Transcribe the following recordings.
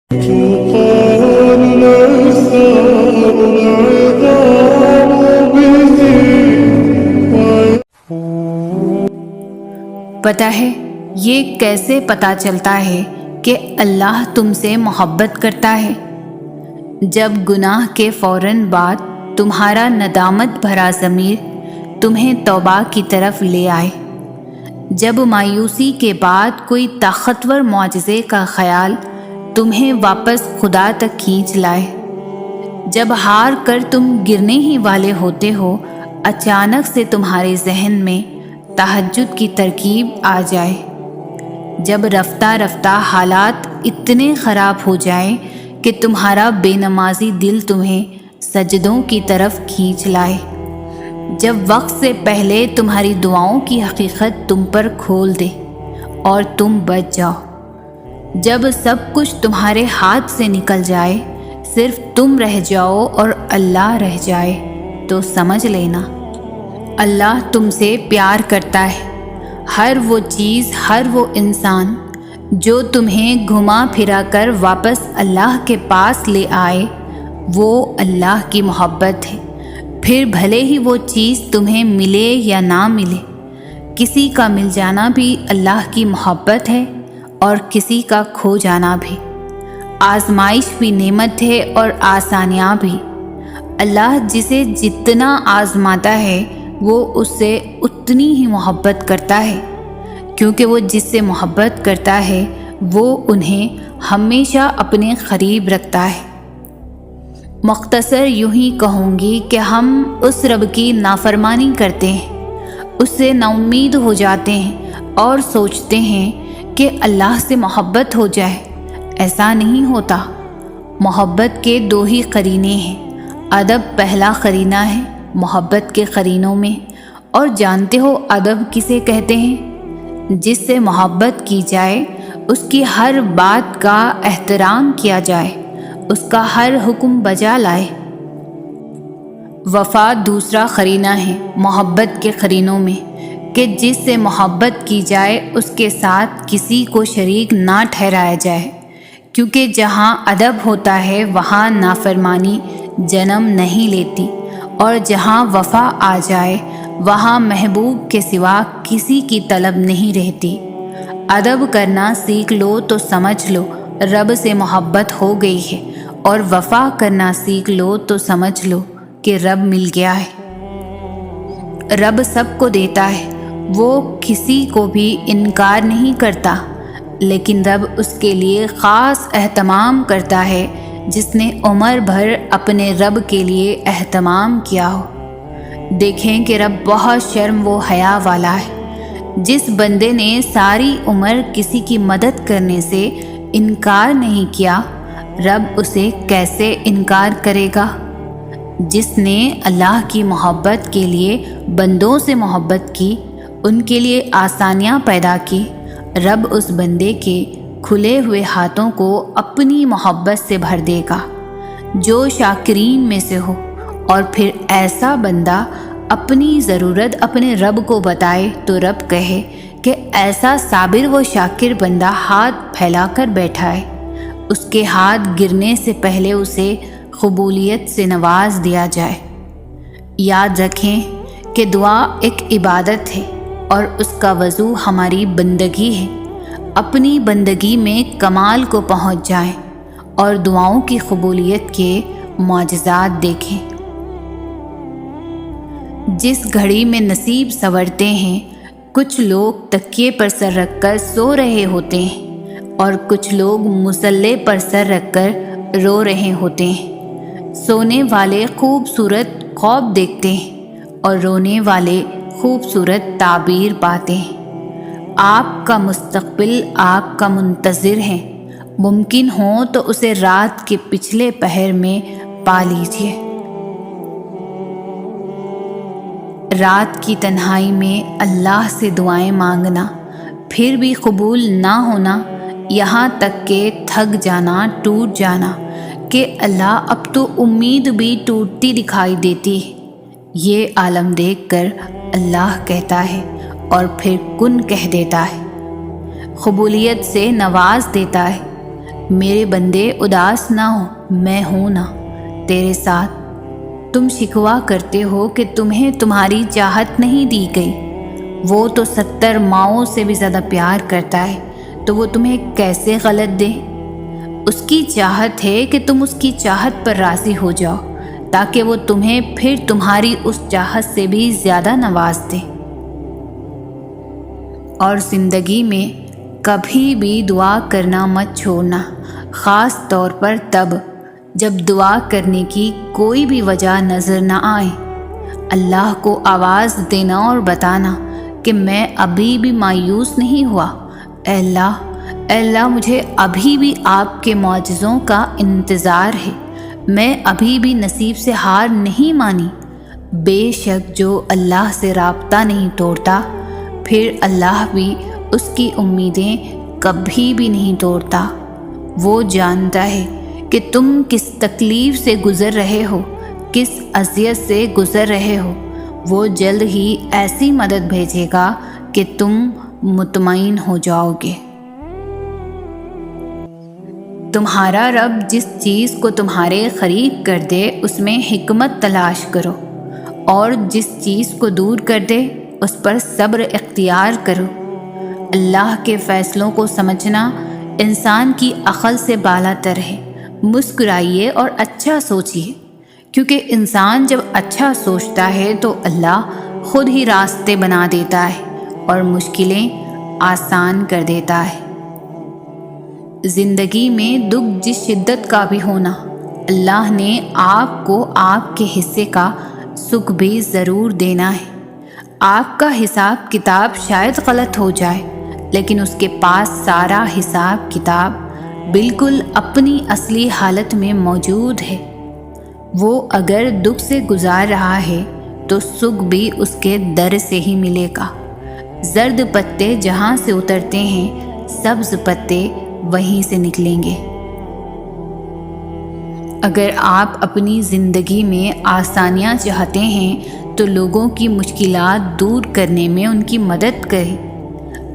پتہ ہے یہ کیسے پتہ چلتا ہے کہ اللہ تم سے محبت کرتا ہے؟ جب گناہ کے فوراً بعد تمہارا ندامت بھرا ضمیر تمہیں توبہ کی طرف لے آئے، جب مایوسی کے بعد کوئی طاقتور معجزے کا خیال تمہیں واپس خدا تک کھینچ لائے، جب ہار کر تم گرنے ہی والے ہوتے ہو اچانک سے تمہارے ذہن میں تہجد کی ترکیب آ جائے، جب رفتہ رفتہ حالات اتنے خراب ہو جائیں کہ تمہارا بے نمازی دل تمہیں سجدوں کی طرف کھینچ لائے، جب وقت سے پہلے تمہاری دعاؤں کی حقیقت تم پر کھول دے اور تم بچ جاؤ، جب سب کچھ تمہارے ہاتھ سے نکل جائے، صرف تم رہ جاؤ اور اللہ رہ جائے، تو سمجھ لینا اللہ تم سے پیار کرتا ہے۔ ہر وہ چیز، ہر وہ انسان جو تمہیں گھما پھرا کر واپس اللہ کے پاس لے آئے، وہ اللہ کی محبت ہے، پھر بھلے ہی وہ چیز تمہیں ملے یا نہ ملے۔ کسی کا مل جانا بھی اللہ کی محبت ہے اور کسی کا کھو جانا بھی۔ آزمائش بھی نعمت ہے اور آسانیاں بھی۔ اللہ جسے جتنا آزماتا ہے وہ اس سے اتنی ہی محبت کرتا ہے، کیونکہ وہ جس سے محبت کرتا ہے وہ انہیں ہمیشہ اپنے قریب رکھتا ہے۔ مختصر یوں ہی کہوں گی کہ ہم اس رب کی نافرمانی کرتے ہیں، اس سے نا امید ہو جاتے ہیں اور سوچتے ہیں کہ اللہ سے محبت ہو جائے۔ ایسا نہیں ہوتا۔ محبت کے دو ہی قرینے ہیں، ادب پہلا قرینہ ہے محبت کے قرینوں میں، اور جانتے ہو ادب کسے کہتے ہیں؟ جس سے محبت کی جائے، اس کی ہر بات کا احترام کیا جائے، اس کا ہر حکم بجا لائے۔ وفا دوسرا قرینہ ہے محبت کے قرینوں میں، کہ جس سے محبت کی جائے اس کے ساتھ کسی کو شریک نہ ٹھہرایا جائے، کیونکہ جہاں ادب ہوتا ہے وہاں نافرمانی جنم نہیں لیتی، اور جہاں وفا آ جائے وہاں محبوب کے سوا کسی کی طلب نہیں رہتی۔ ادب کرنا سیکھ لو تو سمجھ لو رب سے محبت ہو گئی ہے، اور وفا کرنا سیکھ لو تو سمجھ لو کہ رب مل گیا ہے۔ رب سب کو دیتا ہے، وہ کسی کو بھی انکار نہیں کرتا، لیکن رب اس کے لیے خاص اہتمام کرتا ہے جس نے عمر بھر اپنے رب کے لیے اہتمام کیا ہو۔ دیکھیں کہ رب بہت شرم و حیا والا ہے۔ جس بندے نے ساری عمر کسی کی مدد کرنے سے انکار نہیں کیا، رب اسے کیسے انکار کرے گا؟ جس نے اللہ کی محبت کے لیے بندوں سے محبت کی، ان کے لیے آسانیاں پیدا کی، رب اس بندے کے کھلے ہوئے ہاتھوں کو اپنی محبت سے بھر دے گا جو شاکرین میں سے ہو۔ اور پھر ایسا بندہ اپنی ضرورت اپنے رب کو بتائے تو رب کہے کہ ایسا صابر و شاکر بندہ ہاتھ پھیلا کر بیٹھا ہے، اس کے ہاتھ گرنے سے پہلے اسے قبولیت سے نواز دیا جائے۔ یاد رکھیں کہ دعا ایک عبادت ہے اور اس کا وضو ہماری بندگی ہے۔ اپنی بندگی میں کمال کو پہنچ جائیں اور دعاؤں کی قبولیت کے معجزات دیکھیں۔ جس گھڑی میں نصیب سنورتے ہیں، کچھ لوگ تکیے پر سر رکھ کر سو رہے ہوتے ہیں اور کچھ لوگ مصلے پر سر رکھ کر رو رہے ہوتے ہیں۔ سونے والے خوبصورت خواب دیکھتے ہیں اور رونے والے خوبصورت تعبیر پاتے ہیں۔ آپ کا مستقبل آپ کا منتظر ہے، ممکن ہو تو اسے رات کے پچھلے پہر میں پا لیجیے۔ رات کی تنہائی میں اللہ سے دعائیں مانگنا، پھر بھی قبول نہ ہونا، یہاں تک کہ تھک جانا، ٹوٹ جانا کہ اللہ اب تو امید بھی ٹوٹتی دکھائی دیتی ہے، یہ عالم دیکھ کر اللہ کہتا ہے اور پھر کن کہہ دیتا ہے، قبولیت سے نواز دیتا ہے۔ میرے بندے اداس نہ ہو، میں ہوں نا تیرے ساتھ۔ تم شکوہ کرتے ہو کہ تمہیں تمہاری چاہت نہیں دی گئی، وہ تو 70 ماؤں سے بھی زیادہ پیار کرتا ہے، تو وہ تمہیں کیسے غلط دے؟ اس کی چاہت ہے کہ تم اس کی چاہت پر راضی ہو جاؤ، تاکہ وہ تمہیں پھر تمہاری اس چاہت سے بھی زیادہ نواز دے۔ اور زندگی میں کبھی بھی دعا کرنا مت چھوڑنا، خاص طور پر تب جب دعا کرنے کی کوئی بھی وجہ نظر نہ آئے۔ اللہ کو آواز دینا اور بتانا کہ میں ابھی بھی مایوس نہیں ہوا، اے اللہ مجھے ابھی بھی آپ کے معجزوں کا انتظار ہے، میں ابھی بھی نصیب سے ہار نہیں مانی۔ بے شک جو اللہ سے رابطہ نہیں توڑتا، پھر اللہ بھی اس کی امیدیں کبھی بھی نہیں توڑتا۔ وہ جانتا ہے کہ تم کس تکلیف سے گزر رہے ہو، کس اذیت سے گزر رہے ہو۔ وہ جلد ہی ایسی مدد بھیجے گا کہ تم مطمئن ہو جاؤ گے۔ تمہارا رب جس چیز کو تمہارے قریب کر دے اس میں حکمت تلاش کرو، اور جس چیز کو دور کر دے اس پر صبر اختیار کرو۔ اللہ کے فیصلوں کو سمجھنا انسان کی عقل سے بالا تر ہے۔ مسکرائیے اور اچھا سوچیے، کیونکہ انسان جب اچھا سوچتا ہے تو اللہ خود ہی راستے بنا دیتا ہے اور مشکلیں آسان کر دیتا ہے۔ زندگی میں دکھ جس شدت کا بھی ہونا، اللہ نے آپ کو آپ کے حصے کا سکھ بھی ضرور دینا ہے۔ آپ کا حساب کتاب شاید غلط ہو جائے، لیکن اس کے پاس سارا حساب کتاب بالکل اپنی اصلی حالت میں موجود ہے۔ وہ اگر دکھ سے گزار رہا ہے تو سکھ بھی اس کے در سے ہی ملے گا۔ زرد پتے جہاں سے اترتے ہیں، سبز پتے وہیں سے نکلیں گے۔ اگر آپ اپنی زندگی میں آسانیاں چاہتے ہیں تو لوگوں کی مشکلات دور کرنے میں ان کی مدد کریں۔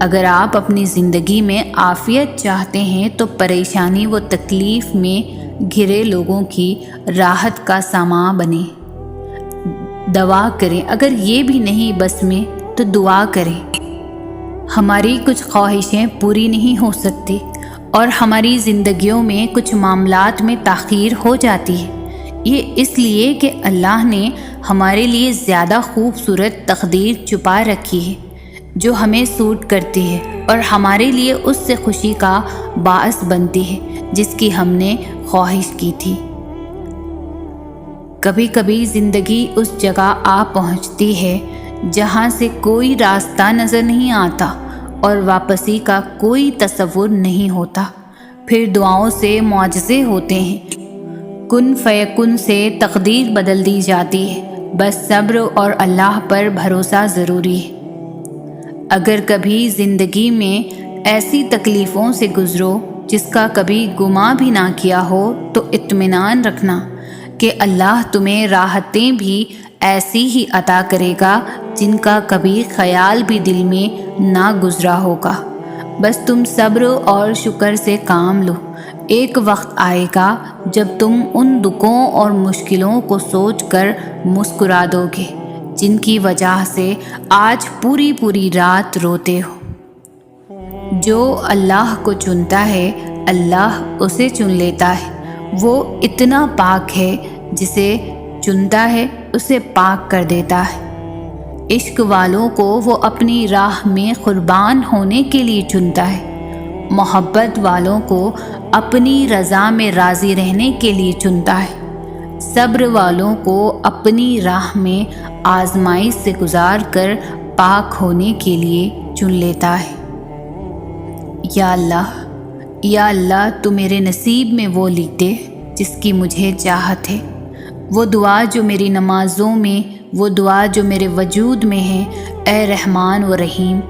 اگر آپ اپنی زندگی میں عافیت چاہتے ہیں تو پریشانی و تکلیف میں گھرے لوگوں کی راحت کا سامان بنیں۔ دعا کریں، اگر یہ بھی نہیں بس میں تو دعا کریں۔ ہماری کچھ خواہشیں پوری نہیں ہو سکتی، اور ہماری زندگیوں میں کچھ معاملات میں تاخیر ہو جاتی ہے۔ یہ اس لیے کہ اللہ نے ہمارے لیے زیادہ خوبصورت تقدیر چھپا رکھی ہے جو ہمیں سوٹ کرتی ہے اور ہمارے لیے اس سے خوشی کا باعث بنتی ہے جس کی ہم نے خواہش کی تھی۔ کبھی کبھی زندگی اس جگہ آ پہنچتی ہے جہاں سے کوئی راستہ نظر نہیں آتا اور واپسی کا کوئی تصور نہیں ہوتا۔ پھر دعاؤں سے معجزے ہوتے ہیں، کن فیکن سے تقدیر بدل دی جاتی ہے۔ بس صبر اور اللہ پر بھروسہ ضروری ہے۔ اگر کبھی زندگی میں ایسی تکلیفوں سے گزرو جس کا کبھی گمان بھی نہ کیا ہو تو اطمینان رکھنا کہ اللہ تمہیں راحتیں بھی ایسی ہی عطا کرے گا جن کا کبھی خیال بھی دل میں نہ گزرا ہوگا۔ بس تم صبر اور شکر سے کام لو۔ ایک وقت آئے گا جب تم ان دکھوں اور مشکلوں کو سوچ کر مسکرا دو گے جن کی وجہ سے آج پوری رات روتے ہو۔ جو اللہ کو چنتا ہے اللہ اسے چن لیتا ہے۔ وہ اتنا پاک ہے، جسے چنتا ہے اسے پاک کر دیتا ہے۔ عشق والوں کو وہ اپنی راہ میں قربان ہونے کے لیے چنتا ہے۔ محبت والوں کو اپنی رضا میں راضی رہنے کے لیے چنتا ہے۔ صبر والوں کو اپنی راہ میں آزمائش سے گزار کر پاک ہونے کے لیے چن لیتا ہے۔ یا اللہ تو میرے نصیب میں وہ لکھ دے جس کی مجھے چاہت ہے، وہ دعا جو میری نمازوں میں، وہ دعا جو میرے وجود میں ہے۔ اے رحمان و رحیم،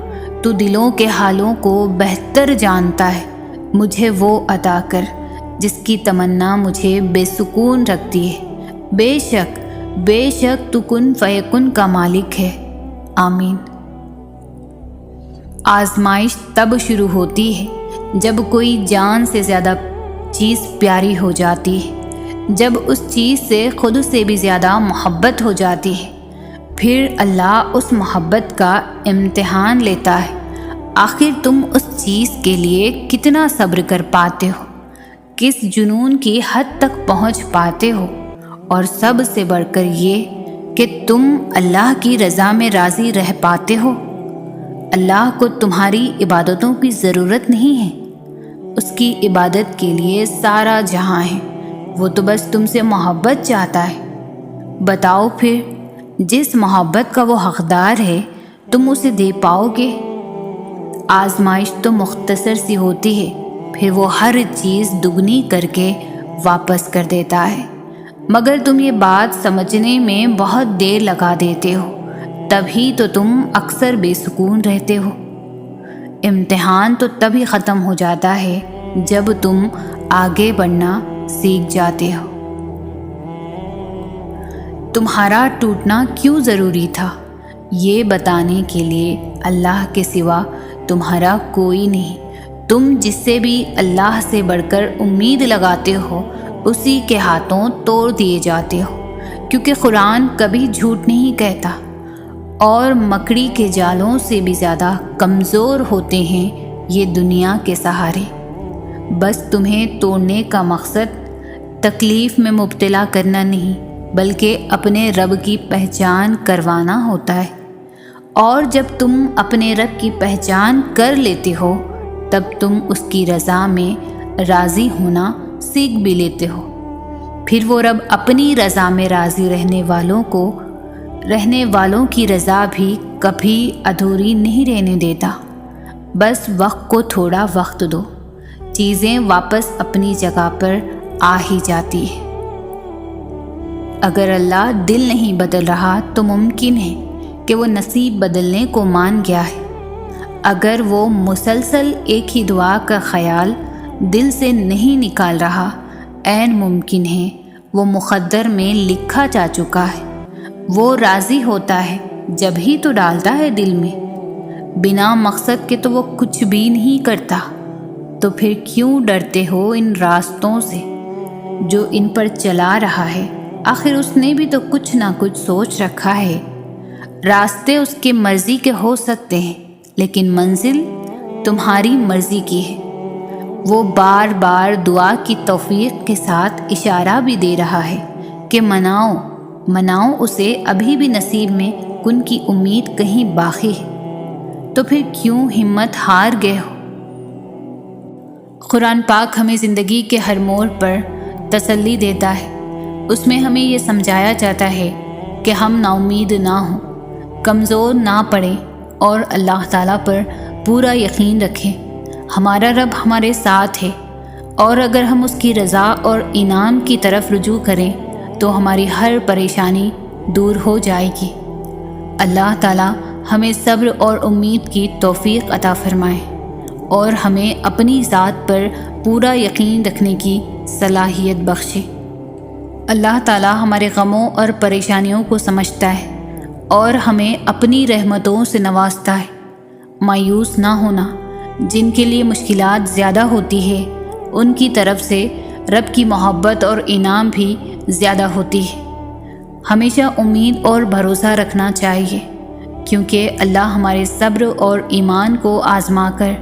تو دلوں کے حالوں کو بہتر جانتا ہے، مجھے وہ عطا کر جس کی تمنا مجھے بے سکون رکھتی ہے۔ بے شک تو کن فیکن کا مالک ہے۔ آمین۔ آزمائش تب شروع ہوتی ہے جب کوئی جان سے زیادہ چیز پیاری ہو جاتی ہے، جب اس چیز سے خود سے بھی زیادہ محبت ہو جاتی ہے، پھر اللہ اس محبت کا امتحان لیتا ہے۔ آخر تم اس چیز کے لیے کتنا صبر کر پاتے ہو، کس جنون کی حد تک پہنچ پاتے ہو، اور سب سے بڑھ کر یہ کہ تم اللہ کی رضا میں راضی رہ پاتے ہو۔ اللہ کو تمہاری عبادتوں کی ضرورت نہیں ہے، اس کی عبادت کے لیے سارا جہاں ہے، وہ تو بس تم سے محبت چاہتا ہے۔ بتاؤ پھر، جس محبت کا وہ حقدار ہے تم اسے دے پاؤ گے؟ آزمائش تو مختصر سی ہوتی ہے، پھر وہ ہر چیز دگنی کر کے واپس کر دیتا ہے، مگر تم یہ بات سمجھنے میں بہت دیر لگا دیتے ہو، تبھی تو تم اکثر بے سکون رہتے ہو۔ امتحان تو تبھی ختم ہو جاتا ہے جب تم آگے بڑھنا سیکھ جاتے ہو۔ تمہارا ٹوٹنا کیوں ضروری تھا، یہ بتانے کے لیے اللہ کے سوا تمہارا کوئی نہیں۔ تم جس سے بھی اللہ سے بڑھ کر امید لگاتے ہو، اسی کے ہاتھوں توڑ دیے جاتے ہو، کیونکہ قرآن کبھی جھوٹ نہیں کہتا، اور مکڑی کے جالوں سے بھی زیادہ کمزور ہوتے ہیں یہ دنیا کے سہارے۔ بس تمہیں توڑنے کا مقصد تکلیف میں مبتلا کرنا نہیں، بلکہ اپنے رب کی پہچان کروانا ہوتا ہے، اور جب تم اپنے رب کی پہچان کر لیتے ہو تب تم اس کی رضا میں راضی ہونا سیکھ بھی لیتے ہو۔ پھر وہ رب اپنی رضا میں راضی رہنے والوں کی رضا بھی کبھی ادھوری نہیں رہنے دیتا۔ بس وقت کو تھوڑا وقت دو، چیزیں واپس اپنی جگہ پر آ ہی جاتی ہے۔ اگر اللہ دل نہیں بدل رہا تو ممکن ہے کہ وہ نصیب بدلنے کو مان گیا ہے۔ اگر وہ مسلسل ایک ہی دعا کا خیال دل سے نہیں نکال رہا، عین ممکن ہے وہ مقدر میں لکھا جا چکا ہے۔ وہ راضی ہوتا ہے جب ہی تو ڈالتا ہے دل میں، بنا مقصد کے تو وہ کچھ بھی نہیں کرتا۔ تو پھر کیوں ڈرتے ہو ان راستوں سے جو ان پر چلا رہا ہے؟ آخر اس نے بھی تو کچھ نہ کچھ سوچ رکھا ہے۔ راستے اس کے مرضی کے ہو سکتے ہیں، لیکن منزل تمہاری مرضی کی ہے۔ وہ بار بار دعا کی توفیق کے ساتھ اشارہ بھی دے رہا ہے کہ مناؤ اسے، ابھی بھی نصیب میں کن کی امید کہیں باقی ہے۔ تو پھر کیوں ہمت ہار گئے ہو؟ قرآن پاک ہمیں زندگی کے ہر موڑ پر تسلی دیتا ہے۔ اس میں ہمیں یہ سمجھایا جاتا ہے کہ ہم نا امید نہ ہوں، کمزور نہ پڑیں، اور اللہ تعالیٰ پر پورا یقین رکھیں۔ ہمارا رب ہمارے ساتھ ہے، اور اگر ہم اس کی رضا اور انعام کی طرف رجوع کریں تو ہماری ہر پریشانی دور ہو جائے گی۔ اللہ تعالیٰ ہمیں صبر اور امید کی توفیق عطا فرمائے، اور ہمیں اپنی ذات پر پورا یقین رکھنے کی صلاحیت بخشے۔ اللہ تعالیٰ ہمارے غموں اور پریشانیوں کو سمجھتا ہے اور ہمیں اپنی رحمتوں سے نوازتا ہے۔ مایوس نہ ہونا، جن کے لیے مشکلات زیادہ ہوتی ہے ان کی طرف سے رب کی محبت اور انعام بھی زیادہ ہوتی ہے۔ ہمیشہ امید اور بھروسہ رکھنا چاہیے، کیونکہ اللہ ہمارے صبر اور ایمان کو آزما کر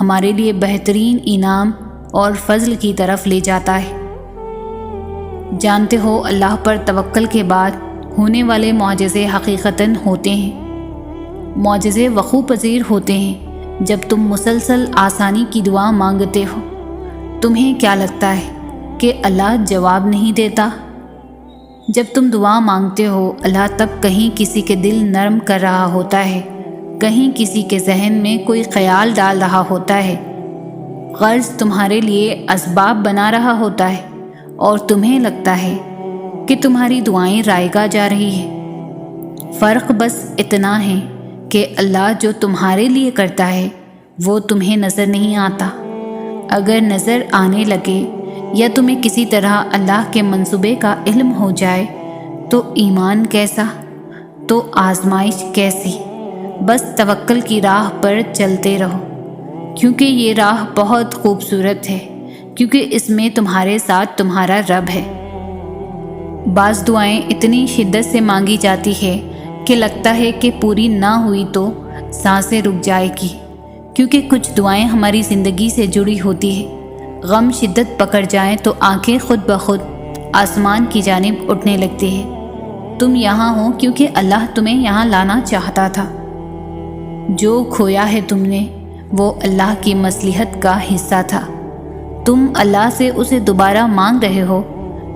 ہمارے لیے بہترین انعام اور فضل کی طرف لے جاتا ہے۔ جانتے ہو، اللہ پر توکل کے بعد ہونے والے معجزے حقیقتاً ہوتے ہیں۔ معجزے وقوع پذیر ہوتے ہیں جب تم مسلسل آسانی کی دعا مانگتے ہو۔ تمہیں کیا لگتا ہے کہ اللہ جواب نہیں دیتا؟ جب تم دعا مانگتے ہو، اللہ تب کہیں کسی کے دل نرم کر رہا ہوتا ہے، کہیں کسی کے ذہن میں کوئی خیال ڈال رہا ہوتا ہے، غرض تمہارے لیے اسباب بنا رہا ہوتا ہے، اور تمہیں لگتا ہے کہ تمہاری دعائیں رائگاں جا رہی ہیں۔ فرق بس اتنا ہے کہ اللہ جو تمہارے لیے کرتا ہے وہ تمہیں نظر نہیں آتا۔ اگر نظر آنے لگے یا تمہیں کسی طرح اللہ کے منصوبے کا علم ہو جائے تو ایمان کیسا، تو آزمائش کیسی؟ بس توکل کی راہ پر چلتے رہو، کیونکہ یہ راہ بہت خوبصورت ہے، کیونکہ اس میں تمہارے ساتھ تمہارا رب ہے۔ بعض دعائیں اتنی شدت سے مانگی جاتی ہے کہ لگتا ہے کہ پوری نہ ہوئی تو سانسیں رک جائے گی، کیونکہ کچھ دعائیں ہماری زندگی سے جڑی ہوتی ہے۔ غم شدت پکڑ جائیں تو آنکھیں خود بخود آسمان کی جانب اٹھنے لگتی ہے۔ تم یہاں ہو کیونکہ اللہ تمہیں یہاں لانا چاہتا تھا۔ جو کھویا ہے تم نے وہ اللہ کی مصلحت کا حصہ تھا۔ تم اللہ سے اسے دوبارہ مانگ رہے ہو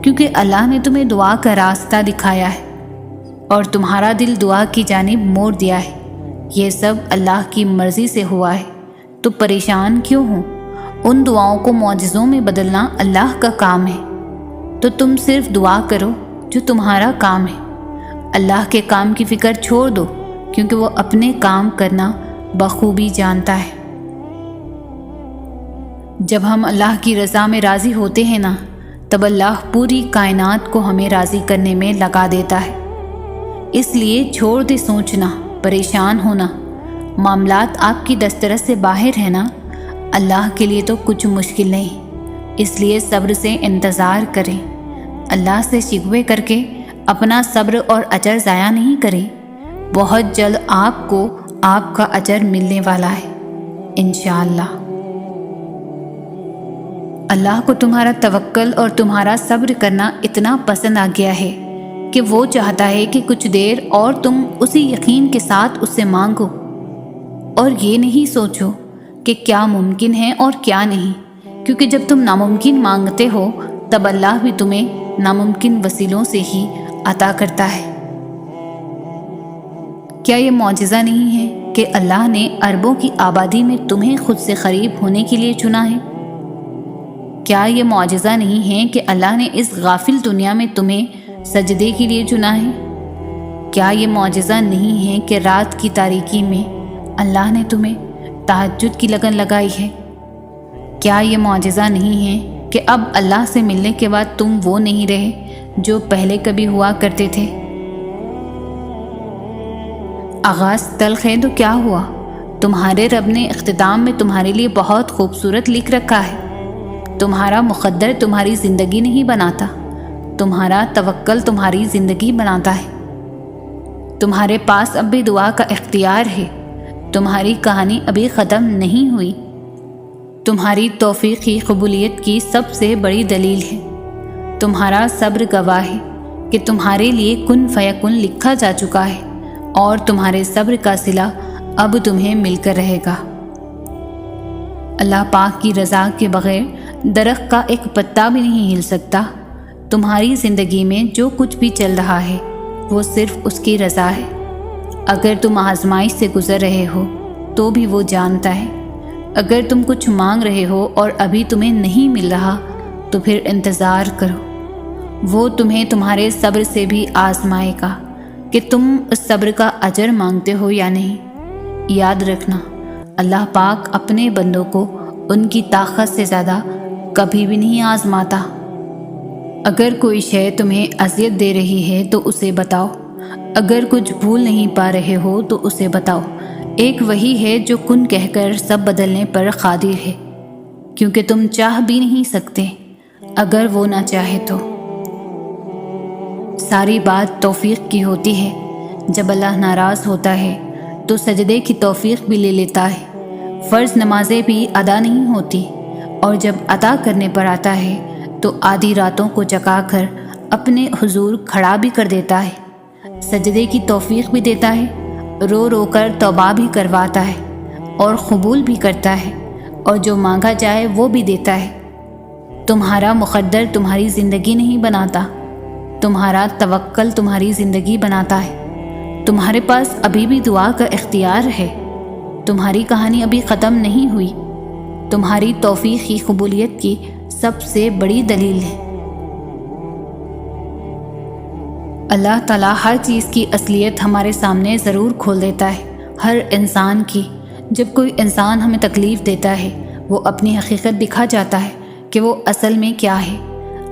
کیونکہ اللہ نے تمہیں دعا کا راستہ دکھایا ہے اور تمہارا دل دعا کی جانب موڑ دیا ہے۔ یہ سب اللہ کی مرضی سے ہوا ہے، تو پریشان کیوں ہو؟ ان دعاؤں کو معجزوں میں بدلنا اللہ کا کام ہے، تو تم صرف دعا کرو جو تمہارا کام ہے۔ اللہ کے کام کی فکر چھوڑ دو، کیونکہ وہ اپنے کام کرنا بخوبی جانتا ہے۔ جب ہم اللہ کی رضا میں راضی ہوتے ہیں نا، تب اللہ پوری کائنات کو ہمیں راضی کرنے میں لگا دیتا ہے۔ اس لیے چھوڑ دے سوچنا، پریشان ہونا۔ معاملات آپ کی دسترس سے باہر ہے نا، اللہ کے لیے تو کچھ مشکل نہیں، اس لیے صبر سے انتظار کریں۔ اللہ سے شکوے کر کے اپنا صبر اور اجر ضائع نہیں کریں۔ بہت جلد آپ کو آپ کا اجر ملنے والا ہے انشاءاللہ۔ اللہ کو تمہارا توکل اور تمہارا صبر کرنا اتنا پسند آ گیا ہے کہ وہ چاہتا ہے کہ کچھ دیر اور تم اسی یقین کے ساتھ اس سے مانگو، اور یہ نہیں سوچو کہ کیا ممکن ہے اور کیا نہیں، کیونکہ جب تم ناممکن مانگتے ہو تب اللہ بھی تمہیں ناممکن وسیلوں سے ہی عطا کرتا ہے۔ کیا یہ معجزہ نہیں ہے کہ اللہ نے اربوں کی آبادی میں تمہیں خود سے قریب ہونے کے لیے چنا ہے؟ کیا یہ معجزہ نہیں ہے کہ اللہ نے اس غافل دنیا میں تمہیں سجدے کے لیے چنا ہے؟ کیا یہ معجزہ نہیں ہے کہ رات کی تاریکی میں اللہ نے تمہیں تہجد کی لگن لگائی ہے؟ کیا یہ معجزہ نہیں ہے کہ اب اللہ سے ملنے کے بعد تم وہ نہیں رہے جو پہلے کبھی ہوا کرتے تھے؟ آغاز تلخ ہے تو کیا ہوا؟ تمہارے رب نے اختتام میں تمہارے لیے بہت خوبصورت لکھ رکھا ہے۔ تمہارا مقدر تمہاری زندگی نہیں بناتا، تمہارا توکل تمہاری زندگی بناتا ہے۔ تمہارے پاس اب بھی دعا کا اختیار ہے، تمہاری کہانی ابھی ختم نہیں ہوئی۔ تمہاری توفیق کی قبولیت کی سب سے بڑی دلیل ہے، تمہارا صبر گواہ ہے کہ تمہارے لیے کن فیکن لکھا جا چکا ہے، اور تمہارے صبر کا صلہ اب تمہیں مل کر رہے گا۔ اللہ پاک کی رضا کے بغیر درخت کا ایک پتا بھی نہیں ہل سکتا۔ تمہاری زندگی میں جو کچھ بھی چل رہا ہے وہ صرف اس کی رضا ہے۔ اگر تم آزمائش سے گزر رہے ہو تو بھی وہ جانتا ہے۔ اگر تم کچھ مانگ رہے ہو اور ابھی تمہیں نہیں مل رہا تو پھر انتظار کرو، وہ تمہیں تمہارے صبر سے بھی آزمائے گا کہ تم اس صبر کا اجر مانگتے ہو یا نہیں۔ یاد رکھنا، اللہ پاک اپنے بندوں کو ان کی طاقت سے زیادہ کبھی بھی نہیں آزماتا۔ اگر کوئی شے تمہیں اذیت دے رہی ہے تو اسے بتاؤ، اگر کچھ بھول نہیں پا رہے ہو تو اسے بتاؤ۔ ایک وہی ہے جو کن کہہ کر سب بدلنے پر قادر ہے، کیونکہ تم چاہ بھی نہیں سکتے اگر وہ نہ چاہے تو۔ ساری بات توفیق کی ہوتی ہے۔ جب اللہ ناراض ہوتا ہے تو سجدے کی توفیق بھی لے لیتا ہے۔ فرض نمازیں بھی ادا نہیں ہوتی، اور جب ادا کرنے پر آتا ہے تو آدھی راتوں کو جگا کر اپنے حضور کھڑا بھی کر دیتا ہے، سجدے کی توفیق بھی دیتا ہے، رو رو کر توبہ بھی کرواتا ہے اور قبول بھی کرتا ہے، اور جو مانگا جائے وہ بھی دیتا ہے۔ تمہارا مقدر تمہاری زندگی نہیں بناتا، تمہارا توکل تمہاری زندگی بناتا ہے۔ تمہارے پاس ابھی بھی دعا کا اختیار ہے، تمہاری کہانی ابھی ختم نہیں ہوئی۔ تمہاری توفیق کی قبولیت کی سب سے بڑی دلیل ہے۔ اللہ تعالیٰ ہر چیز کی اصلیت ہمارے سامنے ضرور کھول دیتا ہے، ہر انسان کی۔ جب کوئی انسان ہمیں تکلیف دیتا ہے وہ اپنی حقیقت دکھا جاتا ہے کہ وہ اصل میں کیا ہے۔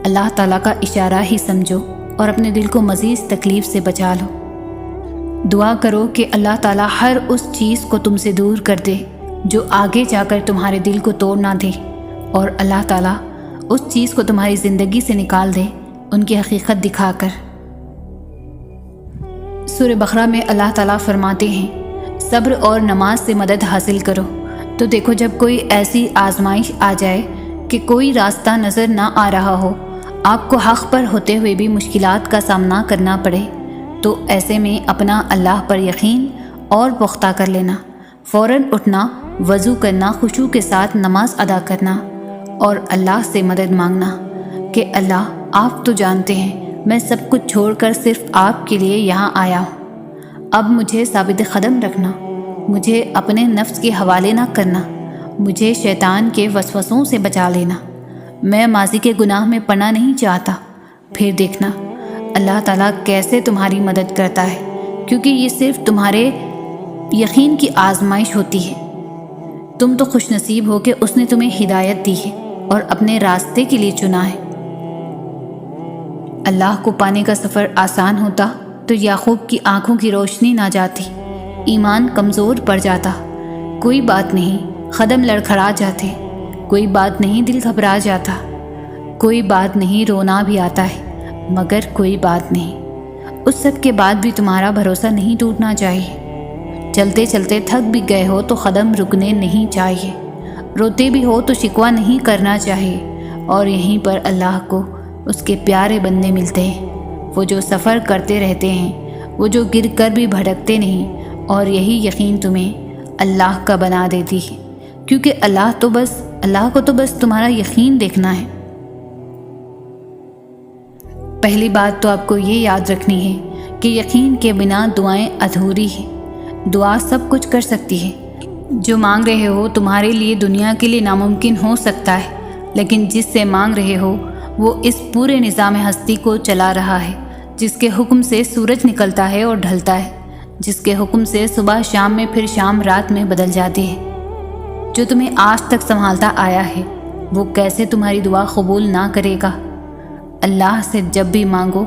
اللہ تعالیٰ کا اشارہ ہی سمجھو اور اپنے دل کو مزید تکلیف سے بچا لو۔ دعا کرو کہ اللہ تعالیٰ ہر اس چیز کو تم سے دور کر دے جو آگے جا کر تمہارے دل کو توڑ نہ دے، اور اللہ تعالیٰ اس چیز کو تمہاری زندگی سے نکال دے ان کی حقیقت دکھا کر۔ سورہ بقرہ میں اللہ تعالیٰ فرماتے ہیں، صبر اور نماز سے مدد حاصل کرو۔ تو دیکھو، جب کوئی ایسی آزمائش آ جائے کہ کوئی راستہ نظر نہ آ رہا ہو، آپ کو حق پر ہوتے ہوئے بھی مشکلات کا سامنا کرنا پڑے، تو ایسے میں اپنا اللہ پر یقین اور پختہ کر لینا، فوراً اٹھنا، وضو کرنا، خشوع کے ساتھ نماز ادا کرنا اور اللہ سے مدد مانگنا کہ اللہ، آپ تو جانتے ہیں میں سب کچھ چھوڑ کر صرف آپ کے لیے یہاں آیا ہوں۔ اب مجھے ثابت قدم رکھنا، مجھے اپنے نفس کے حوالے نہ کرنا، مجھے شیطان کے وسوسوں سے بچا لینا، میں ماضی کے گناہ میں پڑنا نہیں چاہتا۔ پھر دیکھنا اللہ تعالیٰ کیسے تمہاری مدد کرتا ہے، کیونکہ یہ صرف تمہارے یقین کی آزمائش ہوتی ہے۔ تم تو خوش نصیب ہو کہ اس نے تمہیں ہدایت دی ہے اور اپنے راستے کے لیے چنا ہے۔ اللہ کو پانے کا سفر آسان ہوتا تو یعقوب کی آنکھوں کی روشنی نہ جاتی، ایمان کمزور پڑ جاتا۔ کوئی بات نہیں، قدم لڑکھڑا جاتے، کوئی بات نہیں، دل گھبرا جاتا، کوئی بات نہیں، رونا بھی آتا ہے، مگر کوئی بات نہیں، اس سب کے بعد بھی تمہارا بھروسہ نہیں ٹوٹنا چاہیے۔ چلتے چلتے تھک بھی گئے ہو تو قدم رکنے نہیں چاہیے، روتے بھی ہو تو شکوہ نہیں کرنا چاہیے، اور یہیں پر اللہ کو اس کے پیارے بندے ملتے ہیں، وہ جو سفر کرتے رہتے ہیں، وہ جو گر کر بھی بھٹکتے نہیں، اور یہی یقین تمہیں اللہ کا بنا دیتی ہے، کیونکہ اللہ کو تو بس تمہارا یقین دیکھنا ہے۔ پہلی بات تو آپ کو یہ یاد رکھنی ہے کہ یقین کے بنا دعائیں ادھوری ہیں۔ دعا سب کچھ کر سکتی ہے، جو مانگ رہے ہو تمہارے لیے دنیا کے لیے ناممکن ہو سکتا ہے، لیکن جس سے مانگ رہے ہو وہ اس پورے نظام ہستی کو چلا رہا ہے، جس کے حکم سے سورج نکلتا ہے اور ڈھلتا ہے، جس کے حکم سے صبح شام میں پھر شام رات میں بدل جاتی ہے، جو تمہیں آج تک سنبھالتا آیا ہے، وہ کیسے تمہاری دعا قبول نہ کرے گا؟ اللہ سے جب بھی مانگو،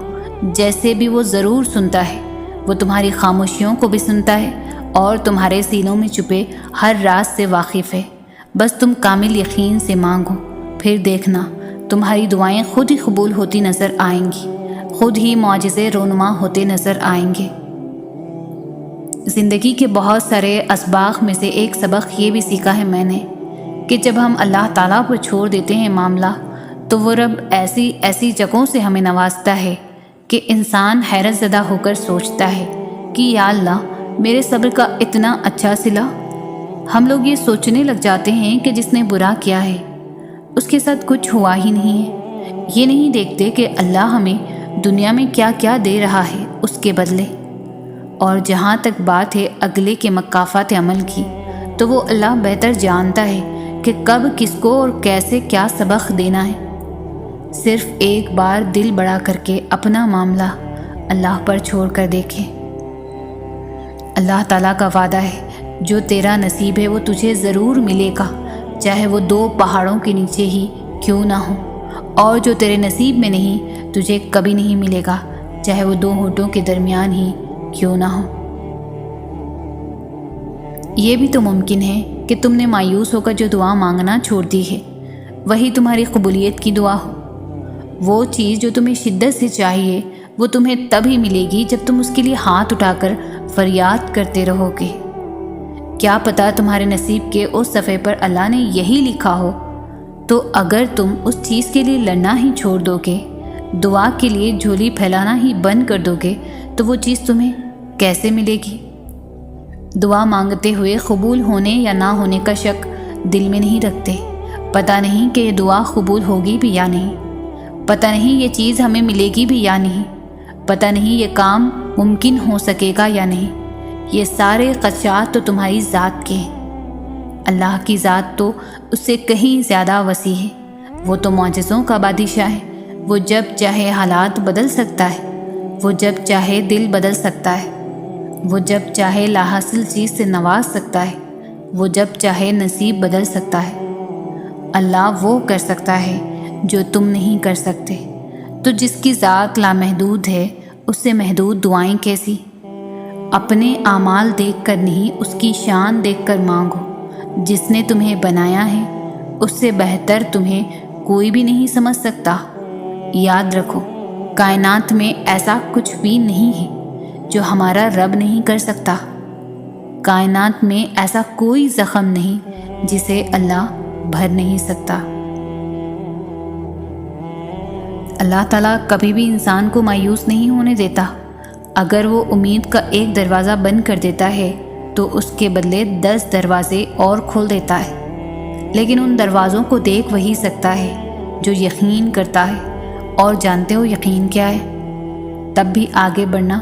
جیسے بھی وہ ضرور سنتا ہے، وہ تمہاری خاموشیوں کو بھی سنتا ہے اور تمہارے سینوں میں چھپے ہر راز سے واقف ہے۔ بس تم کامل یقین سے مانگو، پھر دیکھنا تمہاری دعائیں خود ہی قبول ہوتی نظر آئیں گی، خود ہی معجزے رونما ہوتے نظر آئیں گے۔ زندگی کے بہت سارے اسباق میں سے ایک سبق یہ بھی سیکھا ہے میں نے کہ جب ہم اللہ تعالیٰ پر چھوڑ دیتے ہیں معاملہ، تو وہ رب ایسی جگہوں سے ہمیں نوازتا ہے کہ انسان حیرت زدہ ہو کر سوچتا ہے کہ یا اللہ، میرے صبر کا اتنا اچھا صلہ۔ ہم لوگ یہ سوچنے لگ جاتے ہیں کہ جس نے برا کیا ہے اس کے ساتھ کچھ ہوا ہی نہیں ہے، یہ نہیں دیکھتے کہ اللہ ہمیں دنیا میں کیا کیا دے رہا ہے اس کے بدلے۔ اور جہاں تک بات ہے اگلے کے مکافات عمل کی، تو وہ اللہ بہتر جانتا ہے کہ کب کس کو اور کیسے کیا سبق دینا ہے۔ صرف ایک بار دل بڑا کر کے اپنا معاملہ اللہ پر چھوڑ کر دیکھیں۔ اللہ تعالیٰ کا وعدہ ہے، جو تیرا نصیب ہے وہ تجھے ضرور ملے گا، چاہے وہ 2 پہاڑوں کے نیچے ہی کیوں نہ ہو، اور جو تیرے نصیب میں نہیں تجھے کبھی نہیں ملے گا، چاہے وہ 2 ہونٹوں کے درمیان ہی کیوں نہ ہو۔ یہ بھی تو ممکن ہے کہ تم نے مایوس ہو کر جو دعا مانگنا چھوڑ دی ہے، وہی تمہاری قبولیت کی دعا ہو۔ وہ چیز جو تمہیں شدت سے چاہیے وہ تمہیں تب ہی ملے گی جب تم اس کے لیے ہاتھ اٹھا کر فریاد کرتے رہو گے۔ کیا پتہ تمہارے نصیب کے اس صفحے پر اللہ نے یہی لکھا ہو، تو اگر تم اس چیز کے لیے لڑنا ہی چھوڑ دو گے، دعا کے لیے جھولی پھیلانا ہی بند کر دو گے، تو وہ چیز تمہیں کیسے ملے گی؟ دعا مانگتے ہوئے قبول ہونے یا نہ ہونے کا شک دل میں نہیں رکھتے۔ پتہ نہیں کہ یہ دعا قبول ہوگی بھی یا نہیں، پتہ نہیں یہ چیز ہمیں ملے گی بھی یا نہیں، پتہ نہیں یہ کام ممکن ہو سکے گا یا نہیں۔ یہ سارے خدشات تو تمہاری ذات کے ہیں۔ اللہ کی ذات تو اس سے کہیں زیادہ وسیع ہے، وہ تو معجزوں کا بادشاہ ہے، وہ جب چاہے حالات بدل سکتا ہے، وہ جب چاہے دل بدل سکتا ہے، وہ جب چاہے لاحاصل چیز سے نواز سکتا ہے، وہ جب چاہے نصیب بدل سکتا ہے۔ اللہ وہ کر سکتا ہے جو تم نہیں کر سکتے، تو جس کی ذات لامحدود ہے اس سے محدود دعائیں کیسی؟ اپنے اعمال دیکھ کر نہیں، اس کی شان دیکھ کر مانگو۔ جس نے تمہیں بنایا ہے اس سے بہتر تمہیں کوئی بھی نہیں سمجھ سکتا۔ یاد رکھو، کائنات میں ایسا کچھ بھی نہیں ہے جو ہمارا رب نہیں کر سکتا۔ کائنات میں ایسا کوئی زخم نہیں جسے اللہ بھر نہیں سکتا۔ اللہ تعالیٰ کبھی بھی انسان کو مایوس نہیں ہونے دیتا۔ اگر وہ امید کا ایک دروازہ بند کر دیتا ہے تو اس کے بدلے 10 دروازے اور کھول دیتا ہے، لیکن ان دروازوں کو دیکھ وہی سکتا ہے جو یقین کرتا ہے۔ اور جانتے ہو یقین کیا ہے؟ تب بھی آگے بڑھنا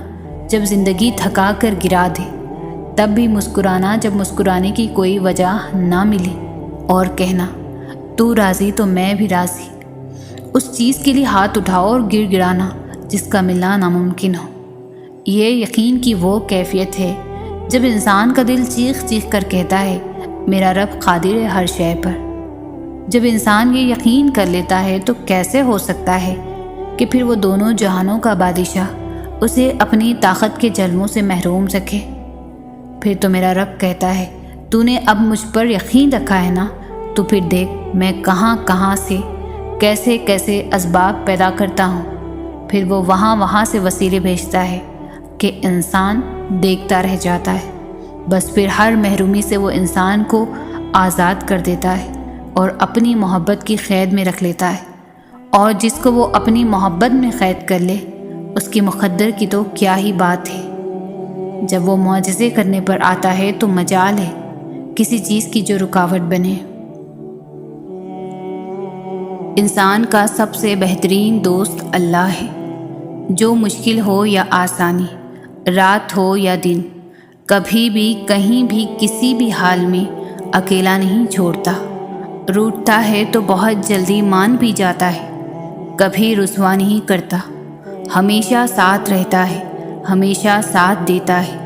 جب زندگی تھکا کر گرا دے، تب بھی مسکرانا جب مسکرانے کی کوئی وجہ نہ ملے، اور کہنا تو راضی تو میں بھی راضی۔ اس چیز کے لیے ہاتھ اٹھاؤ اور گر گرانا جس کا ملنا ناممکن ہو۔ یہ یقین کی وہ کیفیت ہے جب انسان کا دل چیخ چیخ کر کہتا ہے میرا رب قادر ہے ہر شے پر۔ جب انسان یہ یقین کر لیتا ہے تو کیسے ہو سکتا ہے کہ پھر وہ دونوں جہانوں کا بادشاہ اسے اپنی طاقت کے جلووں سے محروم رکھے؟ پھر تو میرا رب کہتا ہے تو نے اب مجھ پر یقین رکھا ہے نا، تو پھر دیکھ میں کہاں کہاں سے کیسے کیسے اسباب پیدا کرتا ہوں۔ پھر وہ وہاں سے وسیلے بھیجتا ہے کہ انسان دیکھتا رہ جاتا ہے۔ بس پھر ہر محرومی سے وہ انسان کو آزاد کر دیتا ہے اور اپنی محبت کی قید میں رکھ لیتا ہے۔ اور جس کو وہ اپنی محبت میں قید کر لے، اس کی مقدر کی تو کیا ہی بات ہے۔ جب وہ معجزے کرنے پر آتا ہے تو مجال ہے کسی چیز کی جو رکاوٹ بنے۔ انسان کا سب سے بہترین دوست اللہ ہے، جو مشکل ہو یا آسانی، رات ہو یا دن، کبھی بھی کہیں بھی کسی بھی حال میں اکیلا نہیں چھوڑتا۔ روٹتا ہے تو بہت جلدی مان بھی جاتا ہے، کبھی رسوا نہیں کرتا، ہمیشہ ساتھ رہتا ہے، ہمیشہ ساتھ دیتا ہے۔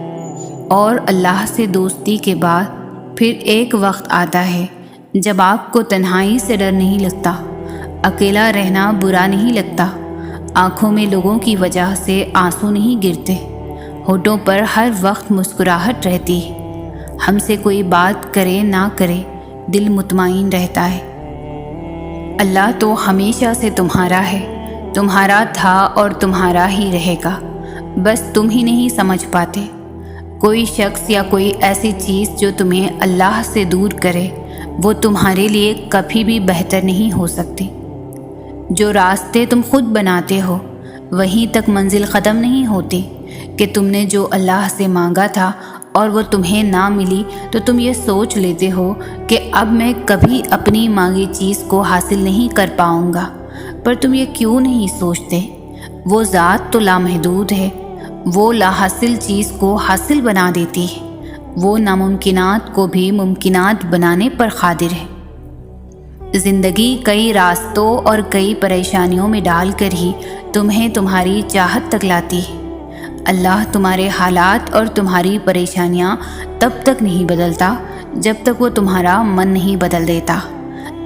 اور اللہ سے دوستی کے بعد پھر ایک وقت آتا ہے جب آپ کو تنہائی سے ڈر نہیں لگتا، اکیلا رہنا برا نہیں لگتا، آنکھوں میں لوگوں کی وجہ سے آنسو نہیں گرتے، ہونٹوں پر ہر وقت مسکراہٹ رہتی ہے، ہم سے کوئی بات کرے نہ کرے دل مطمئن رہتا ہے۔ اللہ تو ہمیشہ سے تمہارا ہے، تمہارا تھا اور تمہارا ہی رہے گا، بس تم ہی نہیں سمجھ پاتے۔ کوئی شخص یا کوئی ایسی چیز جو تمہیں اللہ سے دور کرے، وہ تمہارے لیے کبھی بھی بہتر نہیں ہو سکتی۔ جو راستے تم خود بناتے ہو وہیں تک منزل ختم نہیں ہوتی کہ تم نے جو اللہ سے مانگا تھا اور وہ تمہیں نہ ملی تو تم یہ سوچ لیتے ہو کہ اب میں کبھی اپنی مانگی چیز کو حاصل نہیں کر پاؤں گا۔ پر تم یہ کیوں نہیں سوچتے؟ وہ ذات تو لامحدود ہے، وہ لا حاصل چیز کو حاصل بنا دیتی ہے، وہ ناممکنات کو بھی ممکنات بنانے پر قادر ہے۔ زندگی کئی راستوں اور کئی پریشانیوں میں ڈال کر ہی تمہیں تمہاری چاہت تک لاتی ہے۔ اللہ تمہارے حالات اور تمہاری پریشانیاں تب تک نہیں بدلتا جب تک وہ تمہارا من نہیں بدل دیتا،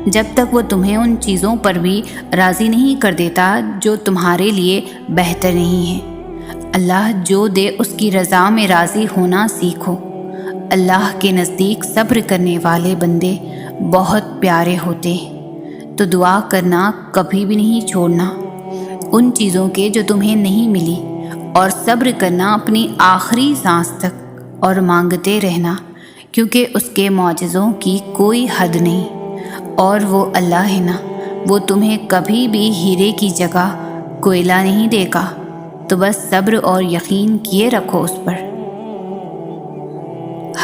جب تک وہ تمہیں ان چیزوں پر بھی راضی نہیں کر دیتا جو تمہارے لیے بہتر نہیں ہے۔ اللہ جو دے اس کی رضا میں راضی ہونا سیکھو۔ اللہ کے نزدیک صبر کرنے والے بندے بہت پیارے ہوتے ہیں، تو دعا کرنا کبھی بھی نہیں چھوڑنا ان چیزوں کے جو تمہیں نہیں ملی، اور صبر کرنا اپنی آخری سانس تک، اور مانگتے رہنا کیونکہ اس کے معجزوں کی کوئی حد نہیں۔ اور وہ اللہ ہے نا، وہ تمہیں کبھی بھی ہیرے کی جگہ کوئلہ نہیں دے گا، تو بس صبر اور یقین کیے رکھو اس پر۔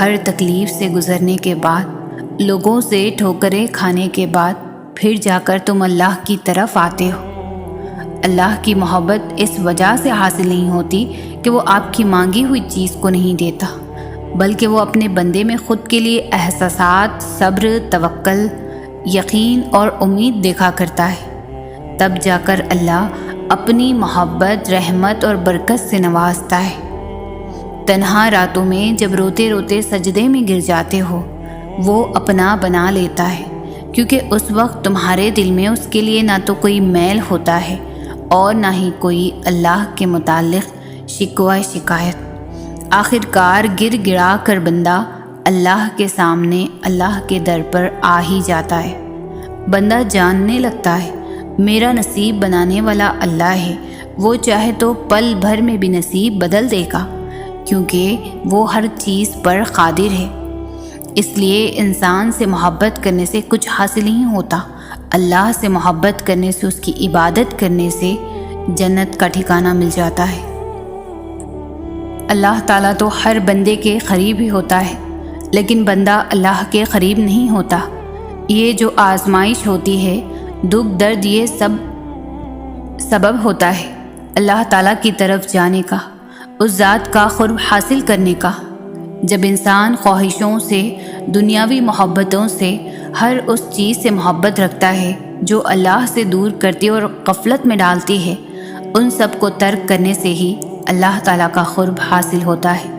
ہر تکلیف سے گزرنے کے بعد، لوگوں سے ٹھوکریں کھانے کے بعد، پھر جا کر تم اللہ کی طرف آتے ہو۔ اللہ کی محبت اس وجہ سے حاصل نہیں ہوتی کہ وہ آپ کی مانگی ہوئی چیز کو نہیں دیتا، بلکہ وہ اپنے بندے میں خود کے لیے احساسات، صبر، توکل، یقین اور امید دیکھا کرتا ہے۔ تب جا کر اللہ اپنی محبت، رحمت اور برکت سے نوازتا ہے۔ تنہا راتوں میں جب روتے روتے سجدے میں گر جاتے ہو، وہ اپنا بنا لیتا ہے، کیونکہ اس وقت تمہارے دل میں اس کے لیے نہ تو کوئی میل ہوتا ہے اور نہ ہی کوئی اللہ کے متعلق شکوہ شکایت۔ آخر کار گر گڑا کر بندہ اللہ کے سامنے، اللہ کے در پر آ ہی جاتا ہے۔ بندہ جاننے لگتا ہے میرا نصیب بنانے والا اللہ ہے، وہ چاہے تو پل بھر میں بھی نصیب بدل دے گا، کیونکہ وہ ہر چیز پر قادر ہے۔ اس لیے انسان سے محبت کرنے سے کچھ حاصل نہیں ہوتا، اللہ سے محبت کرنے سے، اس کی عبادت کرنے سے جنت کا ٹھکانہ مل جاتا ہے۔ اللہ تعالیٰ تو ہر بندے کے قریب ہی ہوتا ہے، لیکن بندہ اللہ کے قریب نہیں ہوتا۔ یہ جو آزمائش ہوتی ہے، دکھ درد، یہ سب سبب ہوتا ہے اللہ تعالیٰ کی طرف جانے کا، اس ذات کا قرب حاصل کرنے کا۔ جب انسان خواہشوں سے، دنیاوی محبتوں سے، ہر اس چیز سے محبت رکھتا ہے جو اللہ سے دور کرتی اور غفلت میں ڈالتی ہے، ان سب کو ترک کرنے سے ہی اللہ تعالیٰ کا قرب حاصل ہوتا ہے۔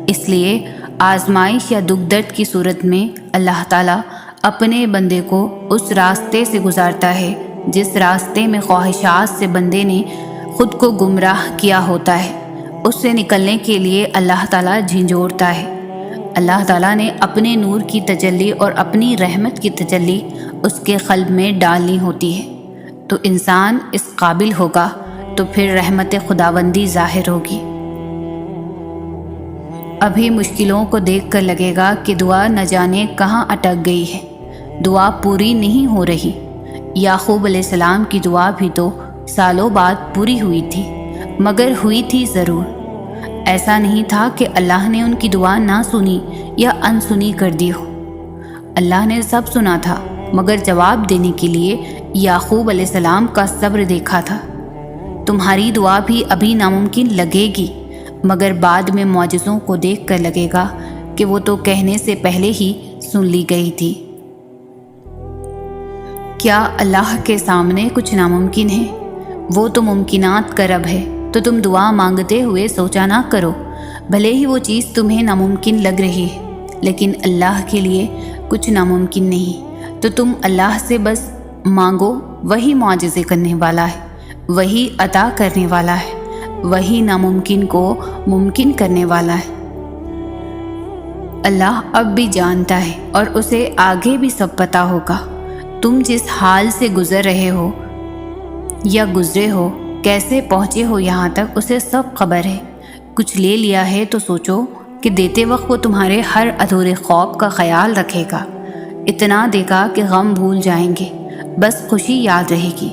اس لیے آزمائش یا دکھ درد کی صورت میں اللہ تعالیٰ اپنے بندے کو اس راستے سے گزارتا ہے جس راستے میں خواہشات سے بندے نے خود کو گمراہ کیا ہوتا ہے، اس سے نکلنے کے لیے اللہ تعالیٰ جھنجھوڑتا ہے۔ اللہ تعالیٰ نے اپنے نور کی تجلی اور اپنی رحمت کی تجلی اس کے قلب میں ڈالنی ہوتی ہے، تو انسان اس قابل ہوگا تو پھر رحمت خداوندی ظاہر ہوگی۔ ابھی مشکلوں کو دیکھ کر لگے گا کہ دعا نہ جانے کہاں اٹک گئی ہے، دعا پوری نہیں ہو رہی۔ یعقوب علیہ السلام کی دعا بھی تو سالوں بعد پوری ہوئی تھی، مگر ہوئی تھی ضرور۔ ایسا نہیں تھا کہ اللہ نے ان کی دعا نہ سنی یا انسنی کر دی ہو، اللہ نے سب سنا تھا، مگر جواب دینے کے لیے یعقوب علیہ السلام کا صبر دیکھا تھا۔ تمہاری دعا بھی ابھی ناممکن لگے گی، مگر بعد میں معجزوں کو دیکھ کر لگے گا کہ وہ تو کہنے سے پہلے ہی سن لی گئی تھی۔ کیا اللہ کے سامنے کچھ ناممکن ہے؟ وہ تو ممکنات کا رب ہے، تو تم دعا مانگتے ہوئے سوچا نہ کرو، بھلے ہی وہ چیز تمہیں ناممکن لگ رہی ہے، لیکن اللہ کے لیے کچھ ناممکن نہیں، تو تم اللہ سے بس مانگو، وہی معجزے کرنے والا ہے، وہی عطا کرنے والا ہے، وہی ناممکن کو ممکن کرنے والا ہے۔ اللہ اب بھی جانتا ہے اور اسے آگے بھی سب پتہ ہوگا۔ تم جس حال سے گزر رہے ہو یا گزرے ہو، کیسے پہنچے ہو یہاں تک، اسے سب خبر ہے۔ کچھ لے لیا ہے تو سوچو کہ دیتے وقت وہ تمہارے ہر ادھورے خواب کا خیال رکھے گا، اتنا دے گا کہ غم بھول جائیں گے، بس خوشی یاد رہے گی۔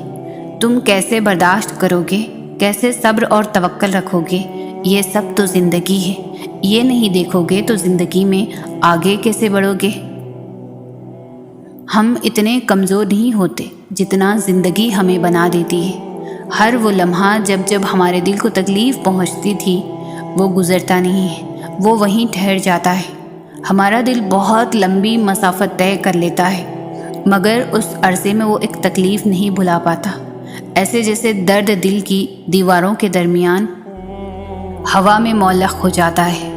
تم کیسے برداشت کرو گے، کیسے صبر اور توکل رکھو گے، یہ سب تو زندگی ہے۔ یہ نہیں دیکھو گے تو زندگی میں آگے کیسے بڑھو گے؟ ہم اتنے کمزور نہیں ہوتے جتنا زندگی ہمیں بنا دیتی ہے۔ ہر وہ لمحہ جب جب ہمارے دل کو تکلیف پہنچتی تھی، وہ گزرتا نہیں ہے، وہ وہیں ٹھہر جاتا ہے۔ ہمارا دل بہت لمبی مسافت طے کر لیتا ہے، مگر اس عرصے میں وہ ایک تکلیف نہیں بھلا پاتا، ایسے جیسے درد دل کی دیواروں کے درمیان ہوا میں معلق ہو جاتا ہے۔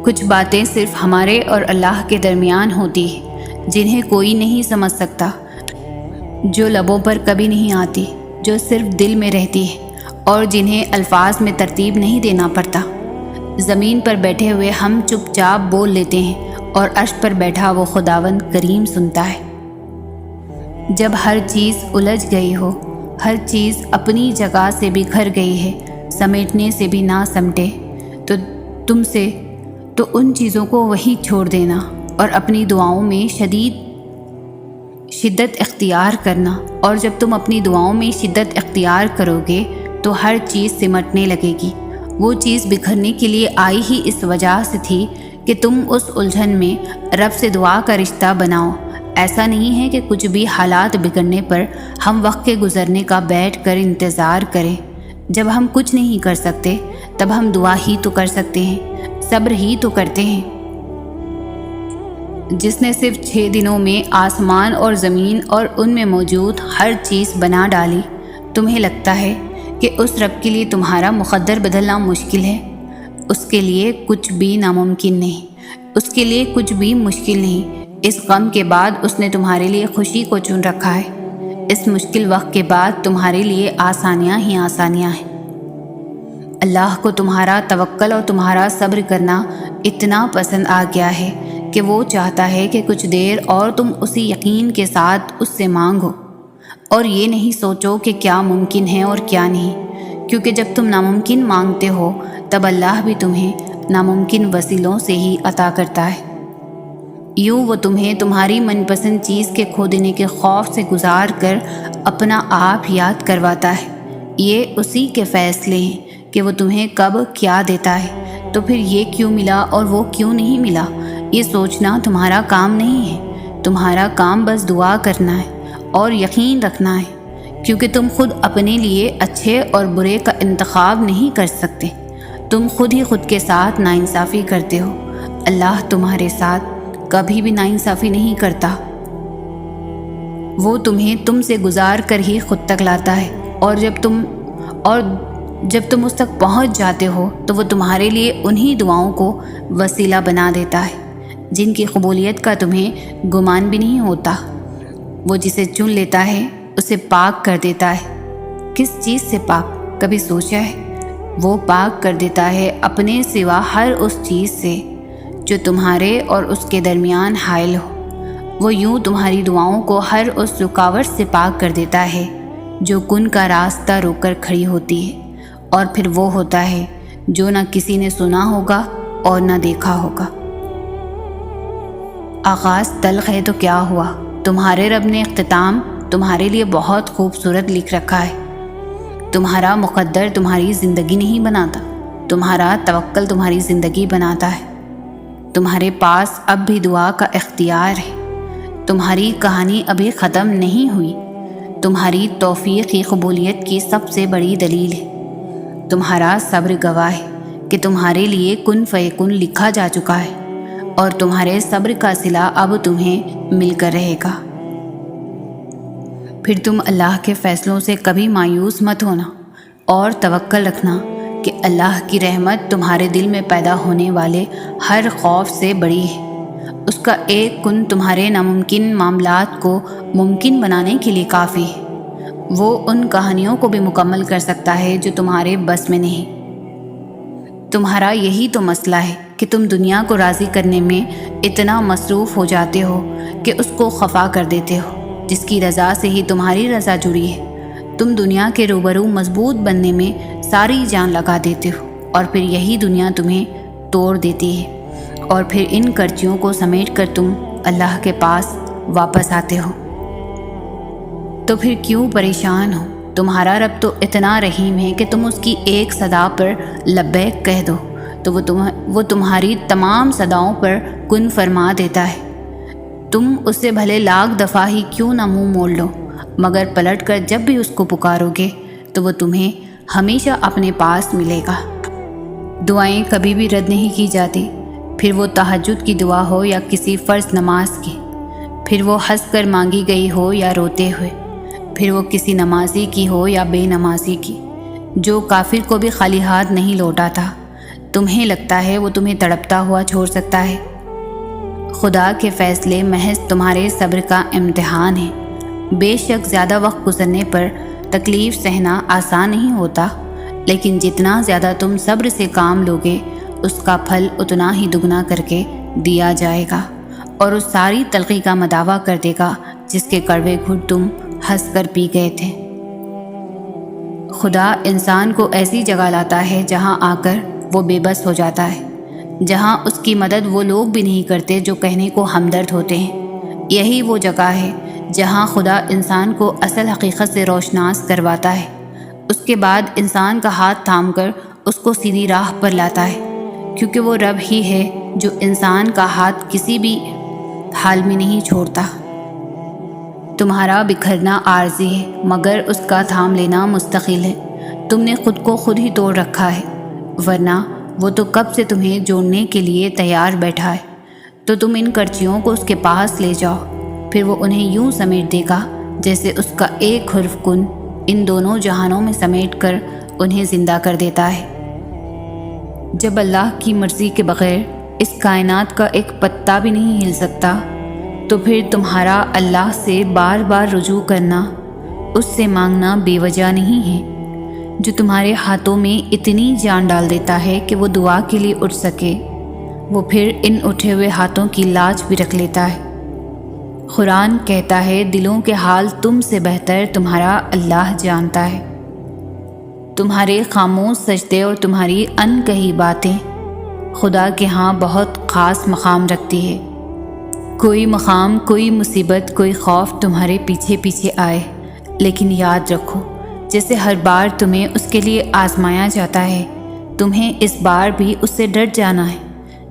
کچھ باتیں صرف ہمارے اور اللہ کے درمیان ہوتی ہیں، جنہیں کوئی نہیں سمجھ سکتا، جو لبوں پر کبھی نہیں آتی، جو صرف دل میں رہتی ہے اور جنہیں الفاظ میں ترتیب نہیں دینا پڑتا۔ زمین پر بیٹھے ہوئے ہم چپ چاپ بول لیتے ہیں، اور عرش پر بیٹھا وہ خداوند کریم سنتا ہے۔ جب ہر چیز الجھ گئی ہو، ہر چیز اپنی جگہ سے بکھر گئی ہے، سمیٹنے سے بھی نہ سمٹے، تو تم سے تو ان چیزوں کو وہیں چھوڑ دینا اور اپنی دعاؤں میں شدت اختیار کرنا۔ اور جب تم اپنی دعاؤں میں شدت اختیار کرو گے تو ہر چیز سمٹنے لگے گی۔ وہ چیز بکھرنے کے لیے آئی ہی اس وجہ سے تھی کہ تم اس الجھن میں رب سے دعا کا رشتہ بناؤ۔ ایسا نہیں ہے کہ کچھ بھی حالات بگڑنے پر ہم وقت کے گزرنے کا بیٹھ کر انتظار کریں۔ جب ہم کچھ نہیں کر سکتے تب ہم دعا ہی تو کر سکتے ہیں، صبر ہی تو کرتے ہیں۔ جس نے صرف 6 دنوں میں آسمان اور زمین اور ان میں موجود ہر چیز بنا ڈالی، تمہیں لگتا ہے کہ اس رب کے لیے تمہارا مقدر بدلنا مشکل ہے؟ اس کے لیے کچھ بھی ناممکن نہیں، اس کے لیے کچھ بھی مشکل نہیں۔ اس غم کے بعد اس نے تمہارے لیے خوشی کو چن رکھا ہے، اس مشکل وقت کے بعد تمہارے لیے آسانیاں ہی آسانیاں ہیں۔ اللہ کو تمہارا توکل اور تمہارا صبر کرنا اتنا پسند آ گیا ہے کہ وہ چاہتا ہے کہ کچھ دیر اور تم اسی یقین کے ساتھ اس سے مانگو، اور یہ نہیں سوچو کہ کیا ممکن ہے اور کیا نہیں، کیونکہ جب تم ناممکن مانگتے ہو تب اللہ بھی تمہیں ناممکن وسیلوں سے ہی عطا کرتا ہے۔ یوں وہ تمہیں تمہاری من پسند چیز کے کھو دینے کے خوف سے گزار کر اپنا آپ یاد کرواتا ہے۔ یہ اسی کے فیصلے ہیں کہ وہ تمہیں کب کیا دیتا ہے، تو پھر یہ کیوں ملا اور وہ کیوں نہیں ملا، یہ سوچنا تمہارا کام نہیں ہے۔ تمہارا کام بس دعا کرنا ہے اور یقین رکھنا ہے، کیونکہ تم خود اپنے لیے اچھے اور برے کا انتخاب نہیں کر سکتے۔ تم خود ہی خود کے ساتھ ناانصافی کرتے ہو، اللہ تمہارے ساتھ کبھی بھی ناانصافی نہیں کرتا۔ وہ تمہیں تم سے گزار کر ہی خود تک لاتا ہے، اور جب تم اس تک پہنچ جاتے ہو تو وہ تمہارے لیے انہی دعاؤں کو وسیلہ بنا دیتا ہے جن کی قبولیت کا تمہیں گمان بھی نہیں ہوتا۔ وہ جسے چن لیتا ہے اسے پاک کر دیتا ہے۔ کس چیز سے پاک، کبھی سوچا ہے؟ وہ پاک کر دیتا ہے اپنے سوا ہر اس چیز سے جو تمہارے اور اس کے درمیان حائل ہو۔ وہ یوں تمہاری دعاؤں کو ہر اس رکاوٹ سے پاک کر دیتا ہے جو کن کا راستہ روک کر کھڑی ہوتی ہے، اور پھر وہ ہوتا ہے جو نہ کسی نے سنا ہوگا اور نہ دیکھا ہوگا۔ آغاز تلخ ہے تو کیا ہوا، تمہارے رب نے اختتام تمہارے لیے بہت خوبصورت لکھ رکھا ہے۔ تمہارا مقدر تمہاری زندگی نہیں بناتا، تمہارا توکل تمہاری زندگی بناتا ہے۔ تمہارے پاس اب بھی دعا کا اختیار ہے۔ تمہاری کہانی ابھی ختم نہیں ہوئی۔ تمہاری توفیق کی قبولیت کی سب سے بڑی دلیل ہے۔ تمہارا صبر گواہ ہے کہ تمہارے لیے کن فیکن لکھا جا چکا ہے، اور تمہارے صبر کا صلہ اب تمہیں مل کر رہے گا۔ پھر تم اللہ کے فیصلوں سے کبھی مایوس مت ہونا، اور توکل رکھنا کہ اللہ کی رحمت تمہارے دل میں پیدا ہونے والے ہر خوف سے بڑی ہے۔ اس کا ایک کن تمہارے ناممکن معاملات کو ممکن بنانے کے لیے کافی ہے۔ وہ ان کہانیوں کو بھی مکمل کر سکتا ہے جو تمہارے بس میں نہیں۔ تمہارا یہی تو مسئلہ ہے کہ تم دنیا کو راضی کرنے میں اتنا مصروف ہو جاتے ہو کہ اس کو خفا کر دیتے ہو جس کی رضا سے ہی تمہاری رضا جڑی ہے۔ تم دنیا کے روبرو مضبوط بننے میں ساری جان لگا دیتے ہو، اور پھر یہی دنیا تمہیں توڑ دیتی ہے، اور پھر ان کرچیوں کو سمیٹ کر تم اللہ کے پاس واپس آتے ہو۔ تو پھر کیوں پریشان ہو؟ تمہارا رب تو اتنا رحیم ہے کہ تم اس کی ایک صدا پر لبیک کہہ دو تو وہ تمہاری تمام صداؤں پر کن فرما دیتا ہے۔ تم اس سے بھلے لاکھ دفعہ ہی کیوں نہ منہ موڑ لو، مگر پلٹ کر جب بھی اس کو پکارو گے تو وہ تمہیں ہمیشہ اپنے پاس ملے گا۔ دعائیں کبھی بھی رد نہیں کی جاتی، پھر وہ تہجد کی دعا ہو یا کسی فرض نماز کی، پھر وہ ہنس کر مانگی گئی ہو یا روتے ہوئے، پھر وہ کسی نمازی کی ہو یا بے نمازی کی۔ جو کافر کو بھی خالی ہاتھ نہیں لوٹا تھا، تمہیں لگتا ہے وہ تمہیں تڑپتا ہوا چھوڑ سکتا ہے؟ خدا کے فیصلے محض تمہارے صبر کا امتحان ہے۔ بے شک زیادہ وقت گزرنے پر تکلیف سہنا آسان نہیں ہوتا، لیکن جتنا زیادہ تم صبر سے کام لوگے اس کا پھل اتنا ہی دگنا کر کے دیا جائے گا، اور اس ساری تلخی کا مداوع کر دے گا جس کے کڑوے گھٹ تم ہنس کر پی گئے تھے۔ خدا انسان کو ایسی جگہ لاتا ہے جہاں آ کر وہ بے بس ہو جاتا ہے، جہاں اس کی مدد وہ لوگ بھی نہیں کرتے جو کہنے کو ہمدرد ہوتے ہیں۔ یہی وہ جگہ ہے جہاں خدا انسان کو اصل حقیقت سے روشناس کرواتا ہے۔ اس کے بعد انسان کا ہاتھ تھام کر اس کو سیدھی راہ پر لاتا ہے، کیونکہ وہ رب ہی ہے جو انسان کا ہاتھ کسی بھی حال میں نہیں چھوڑتا۔ تمہارا بکھرنا عارضی ہے، مگر اس کا تھام لینا مستقل ہے۔ تم نے خود کو خود ہی توڑ رکھا ہے، ورنہ وہ تو کب سے تمہیں جوڑنے کے لیے تیار بیٹھا ہے۔ تو تم ان کرچیوں کو اس کے پاس لے جاؤ، پھر وہ انہیں یوں سمیٹ دے گا جیسے اس کا ایک حرف کن ان دونوں جہانوں میں سمیٹ کر انہیں زندہ کر دیتا ہے۔ جب اللہ کی مرضی کے بغیر اس کائنات کا ایک پتا بھی نہیں ہل سکتا، تو پھر تمہارا اللہ سے بار بار رجوع کرنا، اس سے مانگنا بے وجہ نہیں ہے، جو تمہارے ہاتھوں میں اتنی جان ڈال دیتا ہے کہ وہ دعا کے لیے اٹھ سکے۔ وہ پھر ان اٹھے ہوئے ہاتھوں کی لاج بھی رکھ لیتا ہے۔ قرآن کہتا ہے دلوں کے حال تم سے بہتر تمہارا اللہ جانتا ہے۔ تمہارے خاموش سجدے اور تمہاری ان کہی باتیں خدا کے ہاں بہت خاص مقام رکھتی ہے۔ کوئی مقام، کوئی مصیبت، کوئی خوف تمہارے پیچھے پیچھے آئے، لیکن یاد رکھو جیسے ہر بار تمہیں اس کے لیے آزمایا جاتا ہے، تمہیں اس بار بھی اس سے ڈر جانا ہے۔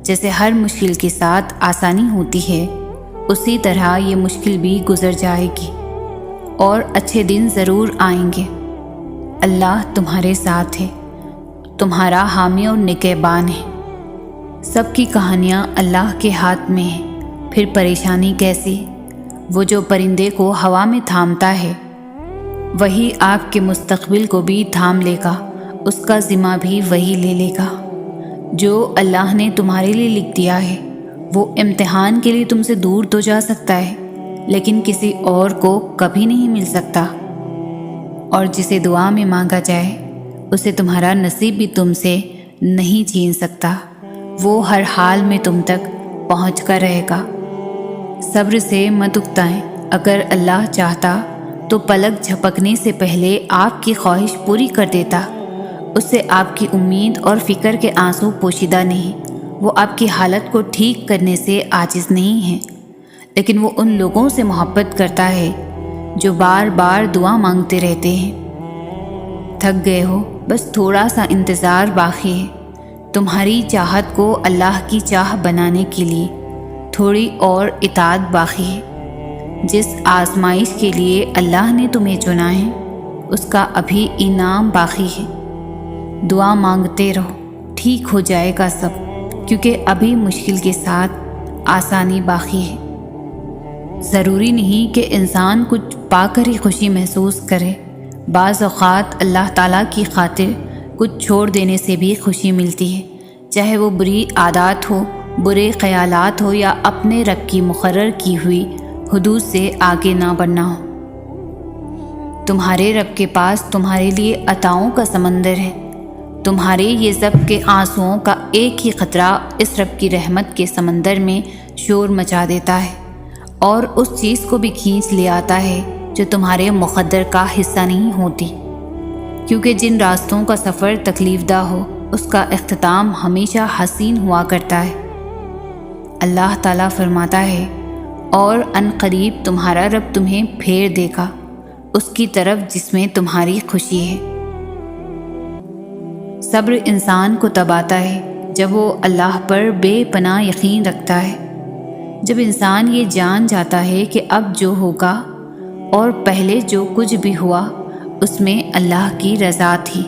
جیسے ہر مشکل کے ساتھ آسانی ہوتی ہے، اسی طرح یہ مشکل بھی گزر جائے گی اور اچھے دن ضرور آئیں گے۔ اللہ تمہارے ساتھ ہے، تمہارا حامی اور نگہبان ہے۔ سب کی کہانیاں اللہ کے ہاتھ میں ہیں، پھر پریشانی کیسی؟ وہ جو پرندے کو ہوا میں تھامتا ہے وہی آپ کے مستقبل کو بھی تھام لے گا، اس کا ذمہ بھی وہی لے لے گا۔ جو اللہ نے تمہارے لیے لکھ دیا ہے وہ امتحان کے لیے تم سے دور تو جا سکتا ہے، لیکن کسی اور کو کبھی نہیں مل سکتا، اور جسے دعا میں مانگا جائے اسے تمہارا نصیب بھی تم سے نہیں چھین سکتا۔ وہ ہر حال میں تم تک پہنچ کر رہے گا۔ صبر سے مت اکتائیں، اگر اللہ چاہتا تو پلک جھپکنے سے پہلے آپ کی خواہش پوری کر دیتا۔ اس سے آپ کی امید اور فکر کے آنسو پوشیدہ نہیں۔ وہ آپ کی حالت کو ٹھیک کرنے سے عاجز نہیں ہے، لیکن وہ ان لوگوں سے محبت کرتا ہے جو بار بار دعا مانگتے رہتے ہیں۔ تھک گئے ہو؟ بس تھوڑا سا انتظار باقی ہے۔ تمہاری چاہت کو اللہ کی چاہ بنانے کے لیے تھوڑی اور اطاعت باقی ہے۔ جس آزمائش کے لیے اللہ نے تمہیں چنا ہے اس کا ابھی انعام باقی ہے۔ دعا مانگتے رہو، ٹھیک ہو جائے گا سب، کیونکہ ابھی مشکل کے ساتھ آسانی باقی ہے۔ ضروری نہیں کہ انسان کچھ پا کر ہی خوشی محسوس کرے، بعض اوقات اللہ تعالیٰ کی خاطر کچھ چھوڑ دینے سے بھی خوشی ملتی ہے، چاہے وہ بری عادات ہو، برے خیالات ہو، یا اپنے رب کی مقرر کی ہوئی حدود سے آگے نہ بڑھنا ہو۔ تمہارے رب کے پاس تمہارے لیے عطاؤں کا سمندر ہے۔ تمہارے یہ ضب کے آنسوؤں کا ایک ہی قطرہ اس رب کی رحمت کے سمندر میں شور مچا دیتا ہے اور اس چیز کو بھی کھینچ لے آتا ہے جو تمہارے مقدر کا حصہ نہیں ہوتی، کیونکہ جن راستوں کا سفر تکلیف دہ ہو اس کا اختتام ہمیشہ حسین ہوا کرتا ہے۔ اللہ تعالیٰ فرماتا ہے، اور ان قریب تمہارا رب تمہیں پھیر دے گا اس کی طرف جس میں تمہاری خوشی ہے۔ صبر انسان کو تب آتا ہے جب وہ اللہ پر بے پناہ یقین رکھتا ہے، جب انسان یہ جان جاتا ہے کہ اب جو ہوگا اور پہلے جو کچھ بھی ہوا اس میں اللہ کی رضا تھی،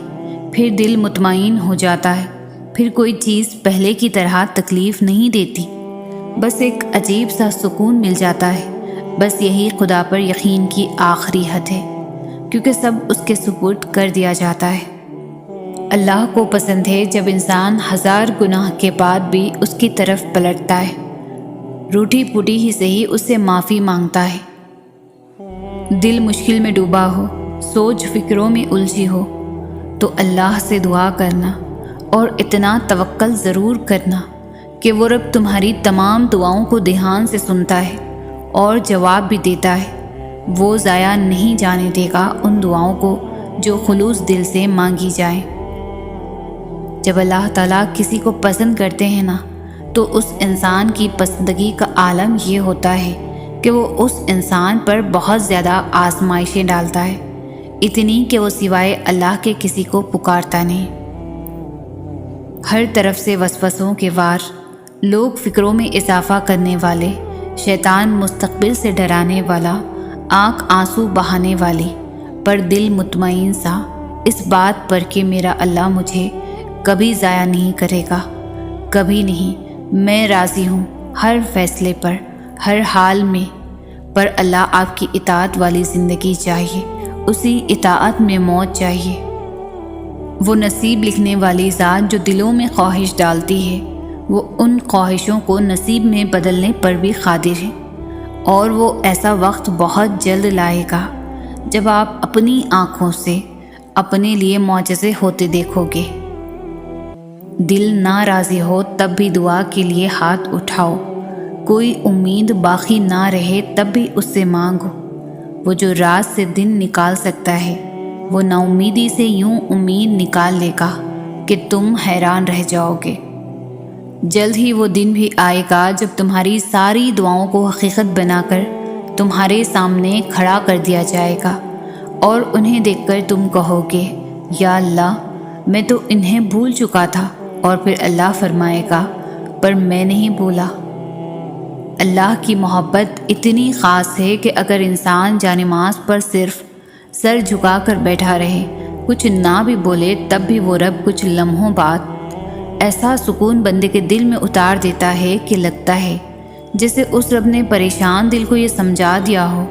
پھر دل مطمئن ہو جاتا ہے، پھر کوئی چیز پہلے کی طرح تکلیف نہیں دیتی، بس ایک عجیب سا سکون مل جاتا ہے۔ بس یہی خدا پر یقین کی آخری حد ہے، کیونکہ سب اس کے سپرد کر دیا جاتا ہے۔ اللہ کو پسند ہے جب انسان ہزار گناہ کے بعد بھی اس کی طرف پلٹتا ہے، روٹی پوٹی ہی صحیح اس سے معافی مانگتا ہے۔ دل مشکل میں ڈوبا ہو، سوچ فکروں میں الجھی ہو تو اللہ سے دعا کرنا اور اتنا توکل ضرور کرنا کہ وہ رب تمہاری تمام دعاؤں کو دھیان سے سنتا ہے اور جواب بھی دیتا ہے۔ وہ ضائع نہیں جانے دے گا ان دعاؤں کو جو خلوص دل سے مانگی جائیں۔ جب اللہ تعالیٰ کسی کو پسند کرتے ہیں نا تو اس انسان کی پسندگی کا عالم یہ ہوتا ہے کہ وہ اس انسان پر بہت زیادہ آزمائشیں ڈالتا ہے، اتنی کہ وہ سوائے اللہ کے کسی کو پکارتا نہیں۔ ہر طرف سے وسوسوں کے وار، لوگ فکروں میں اضافہ کرنے والے، شیطان مستقبل سے ڈرانے والا، آنکھ آنسو بہانے والی، پر دل مطمئن سا اس بات پر کہ میرا اللہ مجھے کبھی ضائع نہیں کرے گا، کبھی نہیں، میں راضی ہوں ہر فیصلے پر، ہر حال میں۔ پر اللہ آپ کی اطاعت والی زندگی چاہیے، اسی اطاعت میں موت چاہیے۔ وہ نصیب لکھنے والی ذات جو دلوں میں خواہش ڈالتی ہے، وہ ان خواہشوں کو نصیب میں بدلنے پر بھی قادر ہے، اور وہ ایسا وقت بہت جلد لائے گا جب آپ اپنی آنکھوں سے اپنے لیے معجزے ہوتے دیکھو گے۔ دل نہ راضی ہو تب بھی دعا کے لیے ہاتھ اٹھاؤ، کوئی امید باقی نہ رہے تب بھی اس سے مانگو۔ وہ جو رات سے دن نکال سکتا ہے وہ نا امیدی سے یوں امید نکال لے گا کہ تم حیران رہ جاؤ گے۔ جلد ہی وہ دن بھی آئے گا جب تمہاری ساری دعاؤں کو حقیقت بنا کر تمہارے سامنے کھڑا کر دیا جائے گا، اور انہیں دیکھ کر تم کہو گے یا اللہ میں تو انہیں بھول چکا تھا، اور پھر اللہ فرمائے گا پر میں نہیں بھولا۔ اللہ کی محبت اتنی خاص ہے کہ اگر انسان جانماز پر صرف سر جھکا کر بیٹھا رہے، کچھ نہ بھی بولے، تب بھی وہ رب کچھ لمحوں بعد ایسا سکون بندے کے دل میں اتار دیتا ہے کہ لگتا ہے جیسے اس رب نے پریشان دل کو یہ سمجھا دیا ہو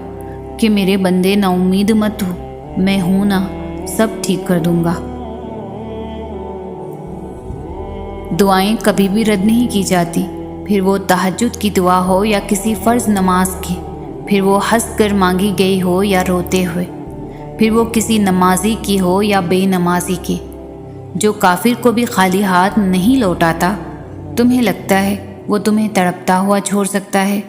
کہ میرے بندے نا امید مت ہو، میں ہوں نا، سب ٹھیک کر دوں گا۔ دعائیں کبھی بھی رد نہیں کی جاتی، پھر وہ تہجد کی دعا ہو یا کسی فرض نماز کی، پھر وہ ہنس کر مانگی گئی ہو یا روتے ہوئے، پھر وہ کسی نمازی کی ہو یا بے نمازی کی۔ جو کافر کو بھی خالی ہاتھ نہیں لوٹاتا، تمہیں لگتا ہے وہ تمہیں تڑپتا ہوا چھوڑ سکتا ہے؟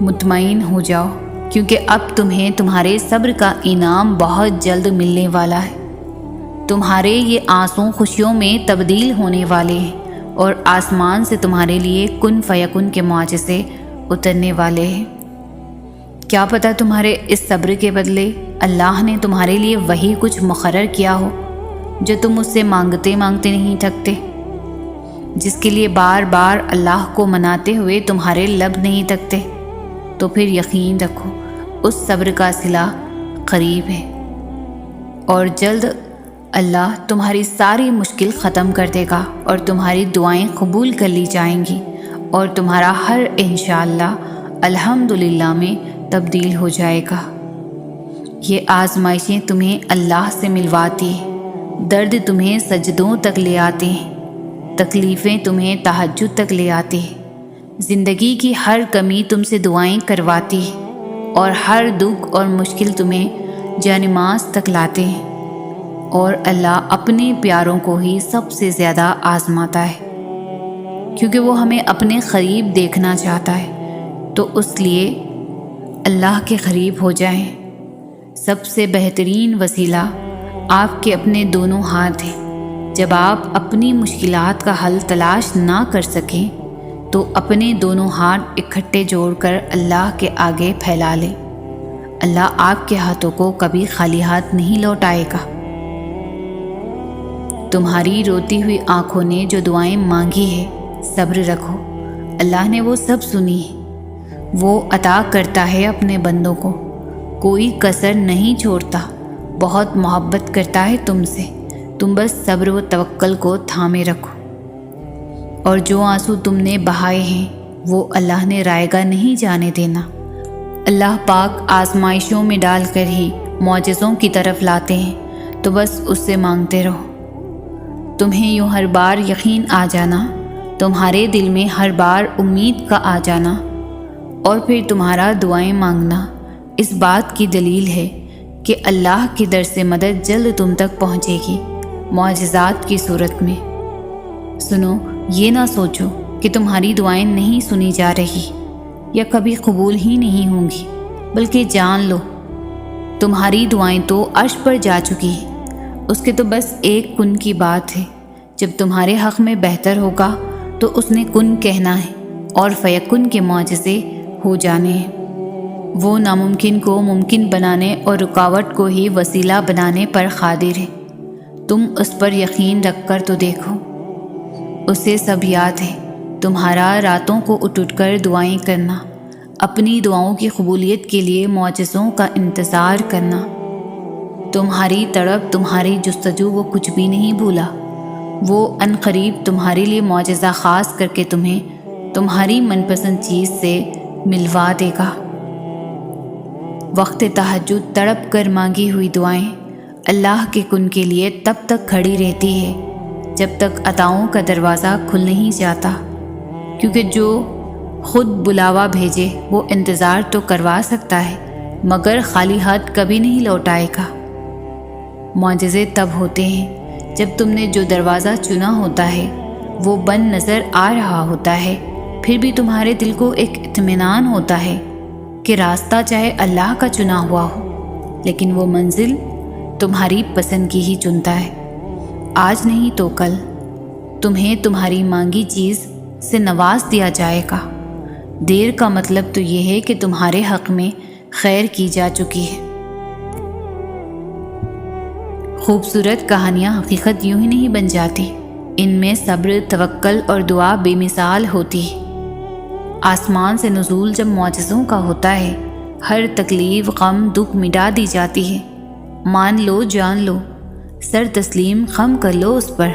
مطمئن ہو جاؤ، کیونکہ اب تمہیں تمہارے صبر کا انعام بہت جلد ملنے والا ہے۔ تمہارے یہ آنسو خوشیوں میں تبدیل ہونے والے ہیں، اور آسمان سے تمہارے لیے کن فیکن کے معجزے اترنے والے ہیں۔ کیا پتہ تمہارے اس صبر کے بدلے اللہ نے تمہارے لیے وہی کچھ مقرر کیا ہو جو تم اس سے مانگتے مانگتے نہیں تھکتے، جس کے لیے بار بار اللہ کو مناتے ہوئے تمہارے لب نہیں تھکتے۔ تو پھر یقین رکھو اس صبر کا صلہ قریب ہے، اور جلد اللہ تمہاری ساری مشکل ختم کر دے گا، اور تمہاری دعائیں قبول کر لی جائیں گی، اور تمہارا ہر انشاءاللہ الحمدللہ میں تبدیل ہو جائے گا۔ یہ آزمائشیں تمہیں اللہ سے ملواتی ہیں، درد تمہیں سجدوں تک لے آتے ہیں، تکلیفیں تمہیں تہجد تک لے آتی ہیں، زندگی کی ہر کمی تم سے دعائیں کرواتی ہے، اور ہر دکھ اور مشکل تمہیں جانماز تک لاتے ہیں، اور اللہ اپنے پیاروں کو ہی سب سے زیادہ آزماتا ہے، کیونکہ وہ ہمیں اپنے قریب دیکھنا چاہتا ہے۔ تو اس لیے اللہ کے قریب ہو جائیں۔ سب سے بہترین وسیلہ آپ کے اپنے دونوں ہاتھ ہیں۔ جب آپ اپنی مشکلات کا حل تلاش نہ کر سکیں تو اپنے دونوں ہاتھ اکٹھے جوڑ کر اللہ کے آگے پھیلا لیں۔ اللہ آپ کے ہاتھوں کو کبھی خالی ہاتھ نہیں لوٹائے گا۔ تمہاری روتی ہوئی آنکھوں نے جو دعائیں مانگی ہے، صبر رکھو، اللہ نے وہ سب سنی ہے۔ وہ عطا کرتا ہے اپنے بندوں کو، کوئی کسر نہیں چھوڑتا، بہت محبت کرتا ہے تم سے۔ تم بس صبر و توکل کو تھامے رکھو، اور جو آنسو تم نے بہائے ہیں وہ اللہ نے رائیگاں نہیں جانے دینا۔ اللہ پاک آزمائشوں میں ڈال کر ہی معجزوں کی طرف لاتے ہیں، تو بس اس سے مانگتے رہو۔ تمہیں یوں ہر بار یقین آ جانا، تمہارے دل میں ہر بار امید کا آ جانا، اور پھر تمہارا دعائیں مانگنا اس بات کی دلیل ہے کہ اللہ کی در سے مدد جلد تم تک پہنچے گی، معجزات کی صورت میں۔ سنو، یہ نہ سوچو کہ تمہاری دعائیں نہیں سنی جا رہی یا کبھی قبول ہی نہیں ہوں گی، بلکہ جان لو تمہاری دعائیں تو عرش پر جا چکی ہیں۔ اس کے تو بس ایک کن کی بات ہے، جب تمہارے حق میں بہتر ہوگا تو اس نے کن کہنا ہے، اور فیکن کے معجزے ہو جانے ہیں۔ وہ ناممکن کو ممکن بنانے اور رکاوٹ کو ہی وسیلہ بنانے پر قادر ہے۔ تم اس پر یقین رکھ کر تو دیکھو۔ اسے سب یاد ہے، تمہارا راتوں کو اٹھ کر دعائیں کرنا، اپنی دعاؤں کی قبولیت کے لیے معجزوں کا انتظار کرنا۔ تمہاری تڑپ، تمہاری جستجو وہ کچھ بھی نہیں بھولا۔ وہ عنقریب تمہارے لیے معجزہ خاص کر کے تمہیں تمہاری من پسند چیز سے ملوا دے گا۔ وقت تہجد تڑپ کر مانگی ہوئی دعائیں اللہ کے کن کے لیے تب تک کھڑی رہتی ہے جب تک عطاؤں کا دروازہ کھل نہیں جاتا، کیونکہ جو خود بلاوا بھیجے وہ انتظار تو کروا سکتا ہے، مگر خالی ہاتھ کبھی نہیں لوٹائے گا۔ معجزے تب ہوتے ہیں جب تم نے جو دروازہ چنا ہوتا ہے وہ بند نظر آ رہا ہوتا ہے، پھر بھی تمہارے دل کو ایک اطمینان ہوتا ہے کہ راستہ چاہے اللہ کا چنا ہوا ہو، لیکن وہ منزل تمہاری پسند کی ہی چنتا ہے۔ آج نہیں تو کل تمہیں تمہاری مانگی چیز سے نواز دیا جائے گا۔ دیر کا مطلب تو یہ ہے کہ تمہارے حق میں خیر کی جا چکی ہے۔ خوبصورت کہانیاں حقیقت یوں ہی نہیں بن جاتی، ان میں صبر، توکل اور دعا بے مثال ہوتی ہے۔ آسمان سے نزول جب معجزوں کا ہوتا ہے، ہر تکلیف، غم، دکھ مٹا دی جاتی ہے۔ مان لو، جان لو، سر تسلیم خم کر لو اس پر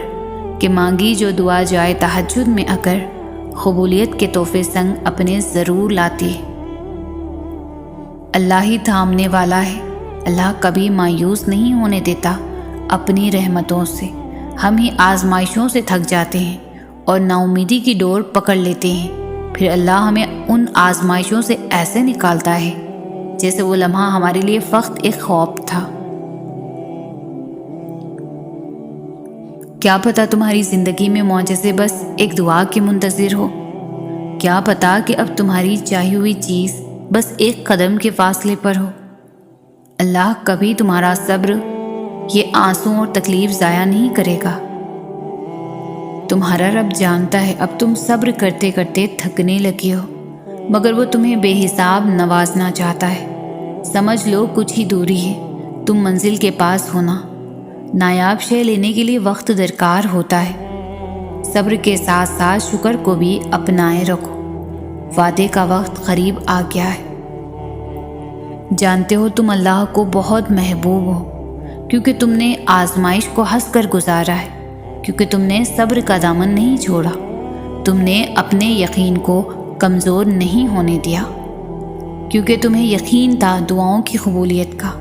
کہ مانگی جو دعا جائے تہجد میں آ کر قبولیت کے تحفے سنگ اپنے ضرور لاتی ہے۔ اللہ ہی تھامنے والا ہے، اللہ کبھی مایوس نہیں ہونے دیتا اپنی رحمتوں سے۔ ہم ہی آزمائشوں سے تھک جاتے ہیں اور نا امیدی کی ڈور پکڑ لیتے ہیں، پھر اللہ ہمیں ان آزمائشوں سے ایسے نکالتا ہے جیسے وہ لمحہ ہمارے لیے فقط ایک خوف تھا۔ کیا پتہ تمہاری زندگی میں معجزے بس ایک دعا کے منتظر ہو؟ کیا پتہ کہ اب تمہاری چاہی ہوئی چیز بس ایک قدم کے فاصلے پر ہو؟ اللہ کبھی تمہارا صبر، یہ آنسوں اور تکلیف ضائع نہیں کرے گا۔ تمہارا رب جانتا ہے اب تم صبر کرتے کرتے تھکنے لگی ہو، مگر وہ تمہیں بے حساب نوازنا چاہتا ہے۔ سمجھ لو کچھ ہی دوری ہے تم منزل کے پاس ہونا۔ نایاب شے لینے کے لیے وقت درکار ہوتا ہے، صبر کے ساتھ ساتھ شکر کو بھی اپنائے رکھو، وعدے کا وقت قریب آ گیا ہے۔ جانتے ہو تم اللہ کو بہت محبوب ہو، کیونکہ تم نے آزمائش کو ہنس کر گزارا ہے، کیونکہ تم نے صبر کا دامن نہیں چھوڑا، تم نے اپنے یقین کو کمزور نہیں ہونے دیا، کیونکہ تمہیں یقین تھا دعاؤں کی قبولیت کا،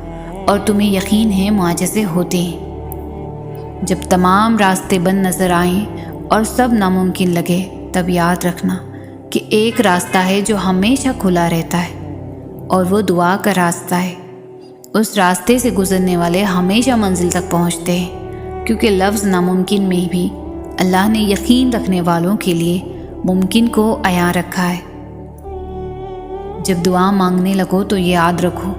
اور تمہیں یقین ہے معجزے ہوتے ہیں۔ جب تمام راستے بند نظر آئیں اور سب ناممکن لگے، تب یاد رکھنا کہ ایک راستہ ہے جو ہمیشہ کھلا رہتا ہے، اور وہ دعا کا راستہ ہے۔ اس راستے سے گزرنے والے ہمیشہ منزل تک پہنچتے ہیں، کیونکہ لفظ ناممکن میں بھی اللہ نے یقین رکھنے والوں کے لیے ممکن کو عیاں رکھا ہے۔ جب دعا مانگنے لگو تو یاد رکھو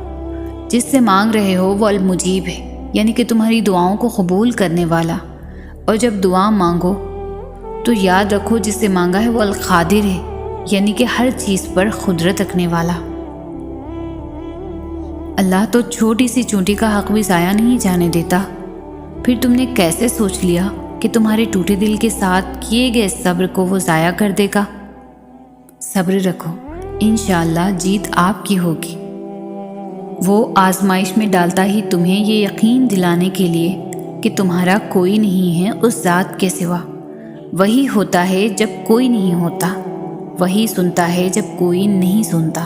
جس سے مانگ رہے ہو وہ المجیب ہے، یعنی کہ تمہاری دعاؤں کو قبول کرنے والا۔ اور جب دعا مانگو تو یاد رکھو جس سے مانگا ہے وہ القادر ہے، یعنی کہ ہر چیز پر قدرت رکھنے والا۔ اللہ تو چھوٹی سی چونٹی کا حق بھی ضائع نہیں جانے دیتا۔ پھر تم نے کیسے سوچ لیا کہ تمہارے ٹوٹے دل کے ساتھ کیے گئے صبر کو وہ ضائع کر دے گا؟ صبر رکھو، انشاءاللہ جیت آپ کی ہوگی۔ وہ آزمائش میں ڈالتا ہی تمہیں یہ یقین دلانے کے لیے کہ تمہارا کوئی نہیں ہے اس ذات کے سوا۔ وہی ہوتا ہے جب کوئی نہیں ہوتا، وہی سنتا ہے جب کوئی نہیں سنتا۔